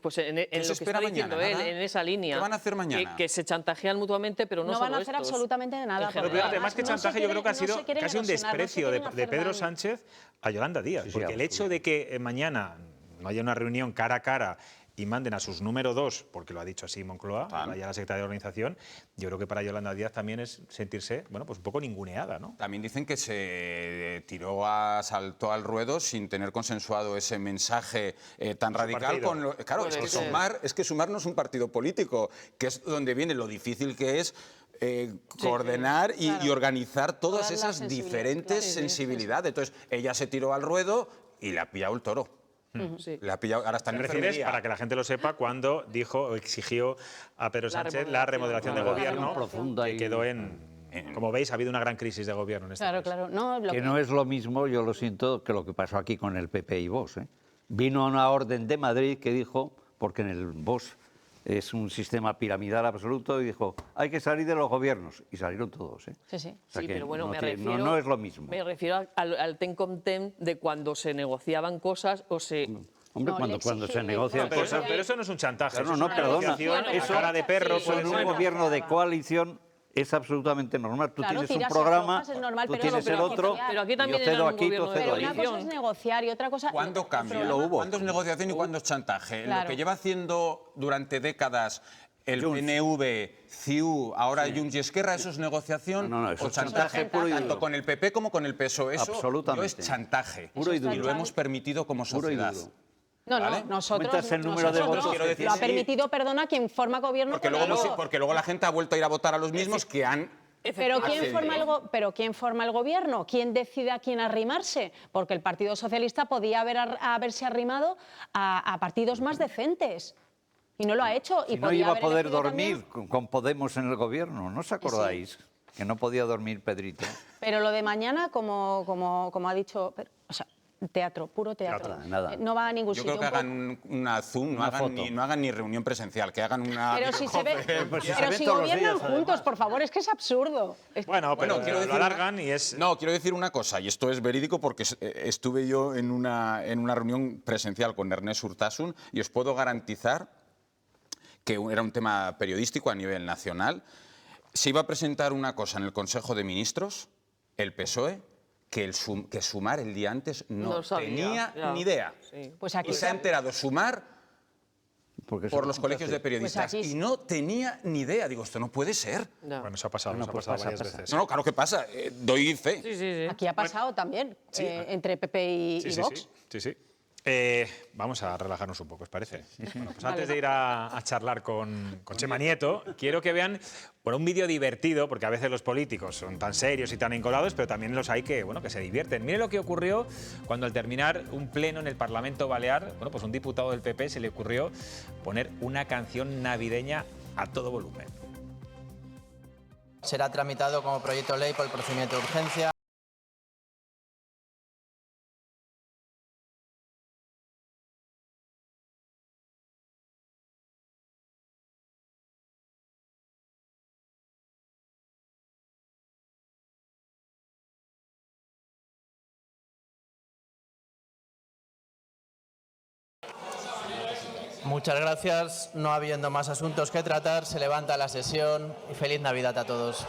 Speaker 9: pues en lo que está diciendo él, en esa línea.
Speaker 10: ¿Qué van a hacer mañana?
Speaker 9: Que se chantajean mutuamente, pero no
Speaker 7: no
Speaker 9: solo
Speaker 7: van a hacer
Speaker 9: estos.
Speaker 7: absolutamente nada.
Speaker 9: En
Speaker 7: porque
Speaker 1: Pero más que chantaje, yo creo que ha sido
Speaker 7: no se quieren
Speaker 1: casi un
Speaker 7: erosionar,
Speaker 1: desprecio
Speaker 7: no se quieren
Speaker 1: de
Speaker 7: hacer
Speaker 1: Pedro
Speaker 7: daño.
Speaker 1: Sánchez a Yolanda Díaz. Porque el hecho de que mañana no haya una reunión cara a cara y manden a sus número 2, porque lo ha dicho así Moncloa, vaya la secretaria de organización, yo creo que para Yolanda Díaz también es sentirse, bueno, pues un poco ninguneada, ¿no?
Speaker 10: También dicen que se saltó al ruedo sin tener consensuado ese mensaje tan radical. Claro, es que Sumar no es un partido político, que es donde viene lo difícil que es coordinar y organizar todas esas diferentes sensibilidades. Entonces, ella se tiró al ruedo y le ha pillado el toro. Le ha pillado, ahora está en enfermería.
Speaker 1: Para que la gente lo sepa, cuando dijo o exigió a Pedro Sánchez la remodelación de gobierno, que quedó como veis, ha habido una gran crisis de gobierno en este país.
Speaker 7: Claro. No,
Speaker 8: que no es lo mismo, yo lo siento, que lo que pasó aquí con el PP y Vox. Vino una orden de Madrid que dijo, porque en el Vox es un sistema piramidal absoluto, y dijo, hay que salir de los gobiernos. Y salieron todos.
Speaker 7: Sí, sí.
Speaker 8: O sea,
Speaker 9: Sí,
Speaker 8: que
Speaker 9: pero bueno,
Speaker 8: no es lo mismo.
Speaker 9: Me refiero al ten con ten de cuando se negociaban cosas o se...
Speaker 8: Hombre, cuando se negocian cosas...
Speaker 1: Pero eso no es un chantaje.
Speaker 8: No, perdona.
Speaker 1: Eso, cara de perro,
Speaker 8: eso en un gobierno de coalición es absolutamente normal. Tú tienes un programa, tú tienes el otro, yo cedo aquí, tú cedo ahí.
Speaker 7: Una cosa es negociar y otra cosa...
Speaker 10: ¿Cuándo cambia? ¿Cuándo es negociación y cuándo es chantaje?
Speaker 7: Claro.
Speaker 10: Lo que lleva haciendo durante décadas el PNV, CiU, ahora Junts y Esquerra, ¿eso es negociación
Speaker 8: eso
Speaker 10: o
Speaker 8: es
Speaker 10: chantaje?
Speaker 8: puro y
Speaker 10: Tanto
Speaker 8: duro.
Speaker 10: con el PP como con el PSOE. Eso
Speaker 8: Absolutamente.
Speaker 10: es chantaje.
Speaker 8: Puro y duro.
Speaker 10: Y lo hemos permitido como sociedad.
Speaker 7: No,
Speaker 10: ¿Vale?
Speaker 7: nosotros
Speaker 8: el número de votos.
Speaker 7: lo ha permitido, perdona, quien forma gobierno
Speaker 10: Porque luego la gente ha vuelto a ir a votar a los mismos que han...
Speaker 7: Pero ¿quién forma el gobierno? ¿Quién decide a quién arrimarse? Porque el Partido Socialista podía haberse arrimado a partidos más decentes. Y no lo ha hecho.
Speaker 8: Y no iba a poder dormir con Podemos en el gobierno, ¿no os acordáis? Que no podía dormir Pedrito.
Speaker 7: Pero lo de mañana, como ha dicho... O sea, teatro, puro teatro.
Speaker 8: Nada.
Speaker 7: No va a ningún
Speaker 10: Yo
Speaker 7: sitio.
Speaker 10: creo que hagan una Zoom, no hagan ni reunión presencial, que hagan una...
Speaker 7: Pero si se ve, pero si gobiernan juntos, por favor, es que es absurdo.
Speaker 1: Bueno, pero lo alargan y es...
Speaker 10: No, quiero decir una cosa, y esto es verídico porque estuve yo en una reunión presencial con Ernest Urtasun y os puedo garantizar que era un tema periodístico a nivel nacional. Se iba a presentar una cosa en el Consejo de Ministros, el PSOE, que Sumar el día antes no tenía ni idea.
Speaker 7: Sí. Pues aquí
Speaker 10: y se ha enterado Sumar por los colegios de periodistas.
Speaker 7: Pues
Speaker 10: y no tenía ni idea. Digo, esto no puede ser.
Speaker 1: Bueno, eso ha pasado, varias veces.
Speaker 10: No, claro que pasa. Doy fe.
Speaker 7: Aquí ha pasado también, entre PP y Vox.
Speaker 1: Sí. Vamos a relajarnos un poco, ¿os parece? Bueno, pues antes de ir a charlar con Chema Nieto, quiero que vean un vídeo divertido, porque a veces los políticos son tan serios y tan encolados, pero también los hay que se divierten. Miren lo que ocurrió cuando al terminar un pleno en el Parlamento Balear, pues un diputado del PP se le ocurrió poner una canción navideña a todo volumen.
Speaker 18: Será tramitado como proyecto de ley por el procedimiento de urgencia. Muchas gracias. No habiendo más asuntos que tratar, se levanta la sesión y feliz Navidad a todos.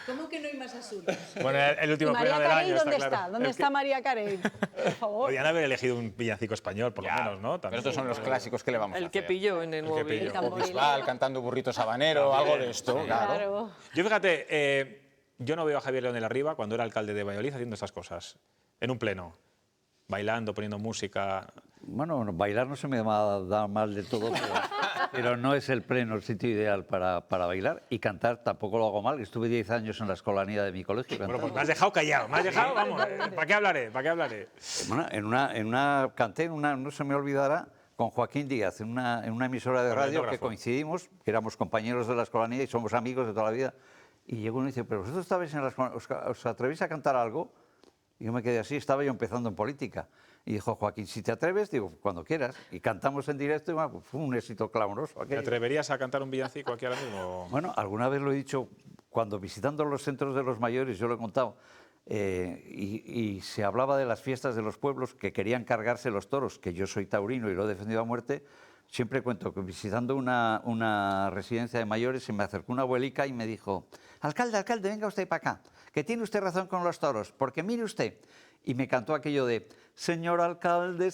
Speaker 19: ¿Cómo que no hay más asuntos?
Speaker 1: Bueno, el último pleno del año,
Speaker 7: ¿dónde
Speaker 1: está claro.
Speaker 7: ¿Dónde está María Carey? Por favor.
Speaker 1: Podrían haber elegido un villancico español, por lo menos, ¿no?
Speaker 10: Pero estos son los clásicos que le vamos a hacer.
Speaker 9: El que pilló en el móvil.
Speaker 10: O Bisbal cantando burrito sabanero, algo de esto, claro.
Speaker 1: Yo fíjate, yo no veo a Javier León de la Riva cuando era alcalde de Valladolid haciendo estas cosas, en un pleno, bailando, poniendo música.
Speaker 8: Bueno, bailar no se me da mal de todo, pero no es el pleno el sitio ideal para bailar, y cantar tampoco lo hago mal. Estuve 10 años en la escolanía de mi colegio.
Speaker 1: Bueno, pues me has dejado callado, vamos, ¿para qué hablaré?
Speaker 8: Bueno, canté no se me olvidará, con Joaquín Díaz, en una emisora de radio que coincidimos, éramos compañeros de la escolanía y somos amigos de toda la vida, y llegó uno y dice, pero vosotros estabais en la escolanía, ¿os atrevéis a cantar algo? Y yo me quedé así, estaba yo empezando en política. Y dijo, Joaquín, si te atreves, digo, cuando quieras. Y cantamos en directo y bueno, pues fue un éxito clamoroso.
Speaker 1: ¿Te atreverías a cantar un villancico aquí ahora mismo?
Speaker 8: Bueno, alguna vez lo he dicho, cuando visitando los centros de los mayores, yo lo he contado, y se hablaba de las fiestas de los pueblos que querían cargarse los toros, que yo soy taurino y lo he defendido a muerte. Siempre cuento que visitando una residencia de mayores se me acercó una abuelica y me dijo, alcalde, venga usted para acá, que tiene usted razón con los toros, porque mire usted. Y me cantó aquello de, señor alcalde,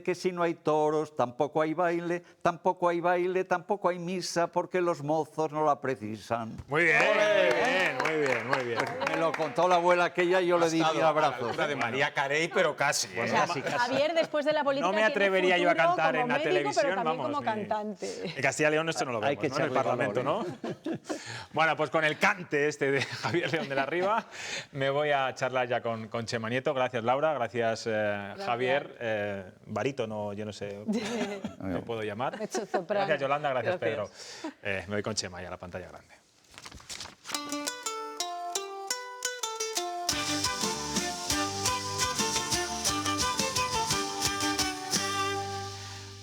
Speaker 8: que si no hay toros, tampoco hay baile, tampoco hay misa, porque los mozos no la precisan.
Speaker 1: Muy bien, muy bien.
Speaker 8: Me lo contó la abuela aquella y yo le di mi abrazo.
Speaker 10: De María Carey, pero casi.
Speaker 8: Bueno, casi.
Speaker 7: Javier, después de la política,
Speaker 1: No me atrevería yo a cantar en la
Speaker 7: médico,
Speaker 1: televisión,
Speaker 7: pero también
Speaker 1: vamos,
Speaker 7: como cantante.
Speaker 1: En Castilla y León esto no lo vemos,
Speaker 8: Hay que
Speaker 1: ¿no? En el
Speaker 8: echarle
Speaker 1: Parlamento,
Speaker 8: valor,
Speaker 1: ¿no? Bueno, pues con el cante este de Javier León de la Riva me voy a charlar ya con Chema Nieto. Gracias, Laura. Gracias. Javier. Barítono, yo no sé, no puedo llamar. Gracias, Yolanda. Gracias, Pedro. Me voy con Chema ya a la pantalla grande.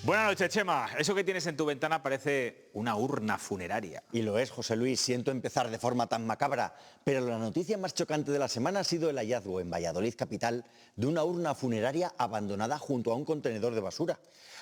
Speaker 1: Buenas noches, Chema. Eso que tienes en tu ventana parece una urna funeraria.
Speaker 20: Y lo es, José Luis. Siento empezar de forma tan macabra, pero la noticia más chocante de la semana ha sido el hallazgo en Valladolid capital de una urna funeraria abandonada junto a un contenedor de basura.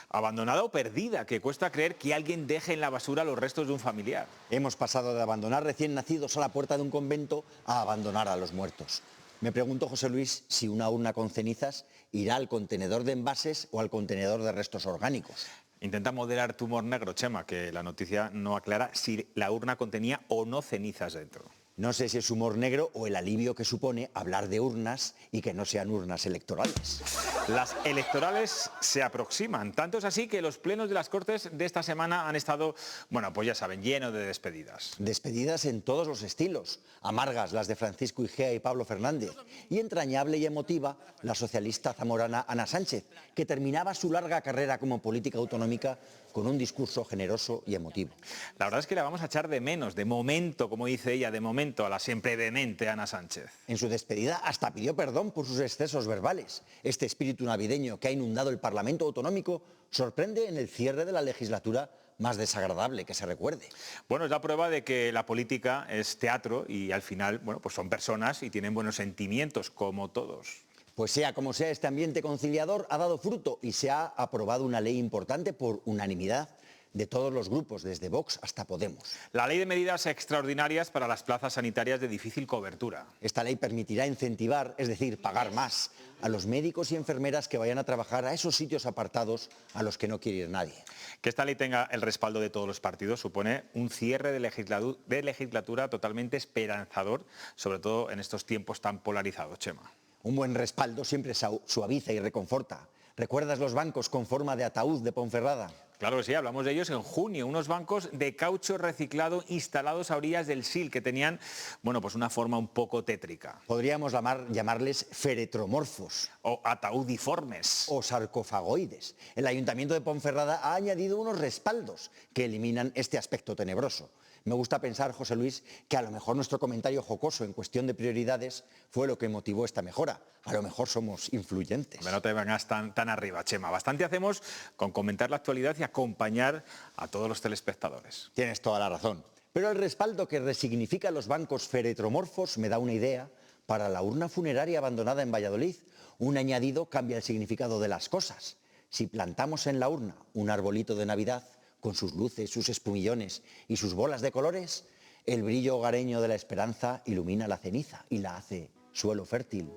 Speaker 1: Abandonada o perdida, que cuesta creer que alguien deje en la basura los restos de un familiar.
Speaker 20: Hemos pasado de abandonar recién nacidos a la puerta de un convento a abandonar a los muertos. Me pregunto, José Luis, si una urna con cenizas irá al contenedor de envases o al contenedor de restos orgánicos.
Speaker 1: Intenta moderar tu humor negro, Chema, que la noticia no aclara si la urna contenía o no cenizas dentro.
Speaker 20: No sé si es humor negro o el alivio que supone hablar de urnas y que no sean urnas electorales.
Speaker 1: Las electorales se aproximan, tanto es así que los plenos de las Cortes de esta semana han estado, bueno, pues ya saben, llenos de despedidas.
Speaker 20: Despedidas en todos los estilos, amargas las de Francisco Igea y Pablo Fernández, y entrañable y emotiva la socialista zamorana Ana Sánchez, que terminaba su larga carrera como política autonómica con un discurso generoso y emotivo.
Speaker 1: La verdad es que la vamos a echar de menos, de momento, como dice ella, de momento, a la siempre vehemente Ana Sánchez.
Speaker 20: En su despedida hasta pidió perdón por sus excesos verbales. Este espíritu navideño que ha inundado el Parlamento autonómico sorprende en el cierre de la legislatura más desagradable que se recuerde.
Speaker 1: Bueno, es la prueba de que la política es teatro y al final, bueno, pues son personas y tienen buenos sentimientos, como todos.
Speaker 20: Pues sea como sea, este ambiente conciliador ha dado fruto y se ha aprobado una ley importante por unanimidad de todos los grupos, desde Vox hasta Podemos.
Speaker 1: La ley de medidas extraordinarias para las plazas sanitarias de difícil cobertura.
Speaker 20: Esta ley permitirá incentivar, es decir, pagar más a los médicos y enfermeras que vayan a trabajar a esos sitios apartados a los que no quiere ir nadie.
Speaker 1: Que esta ley tenga el respaldo de todos los partidos supone un cierre de legislatura totalmente esperanzador, sobre todo en estos tiempos tan polarizados, Chema.
Speaker 20: Un buen respaldo siempre suaviza y reconforta. ¿Recuerdas los bancos con forma de ataúd de Ponferrada?
Speaker 1: Claro que sí, hablamos de ellos en junio, unos bancos de caucho reciclado instalados a orillas del Sil, que tenían, bueno, pues una forma un poco tétrica.
Speaker 20: Podríamos llamarles feretromorfos.
Speaker 1: O ataúdiformes.
Speaker 20: O sarcofagoides. El Ayuntamiento de Ponferrada ha añadido unos respaldos que eliminan este aspecto tenebroso. Me gusta pensar, José Luis, que a lo mejor nuestro comentario jocoso en cuestión de prioridades fue lo que motivó esta mejora. A lo mejor somos influyentes.
Speaker 1: No te vengas tan arriba, Chema. Bastante hacemos con comentar la actualidad y acompañar a todos los telespectadores.
Speaker 20: Tienes toda la razón. Pero el respaldo que resignifica los bancos feretromorfos me da una idea para la urna funeraria abandonada en Valladolid. Un añadido cambia el significado de las cosas. Si plantamos en la urna un arbolito de Navidad, con sus luces, sus espumillones y sus bolas de colores, el brillo hogareño de la esperanza ilumina la ceniza y la hace suelo fértil.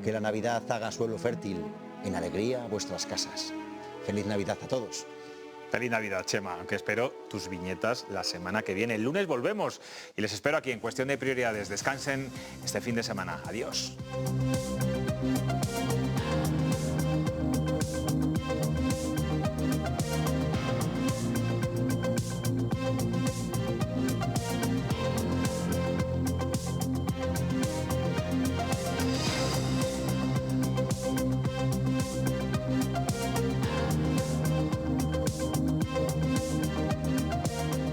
Speaker 20: Que la Navidad haga suelo fértil en alegría vuestras casas. Feliz Navidad a todos.
Speaker 1: Feliz Navidad, Chema, aunque espero tus viñetas la semana que viene. El lunes volvemos y les espero aquí en Cuestión de Prioridades. Descansen este fin de semana. Adiós.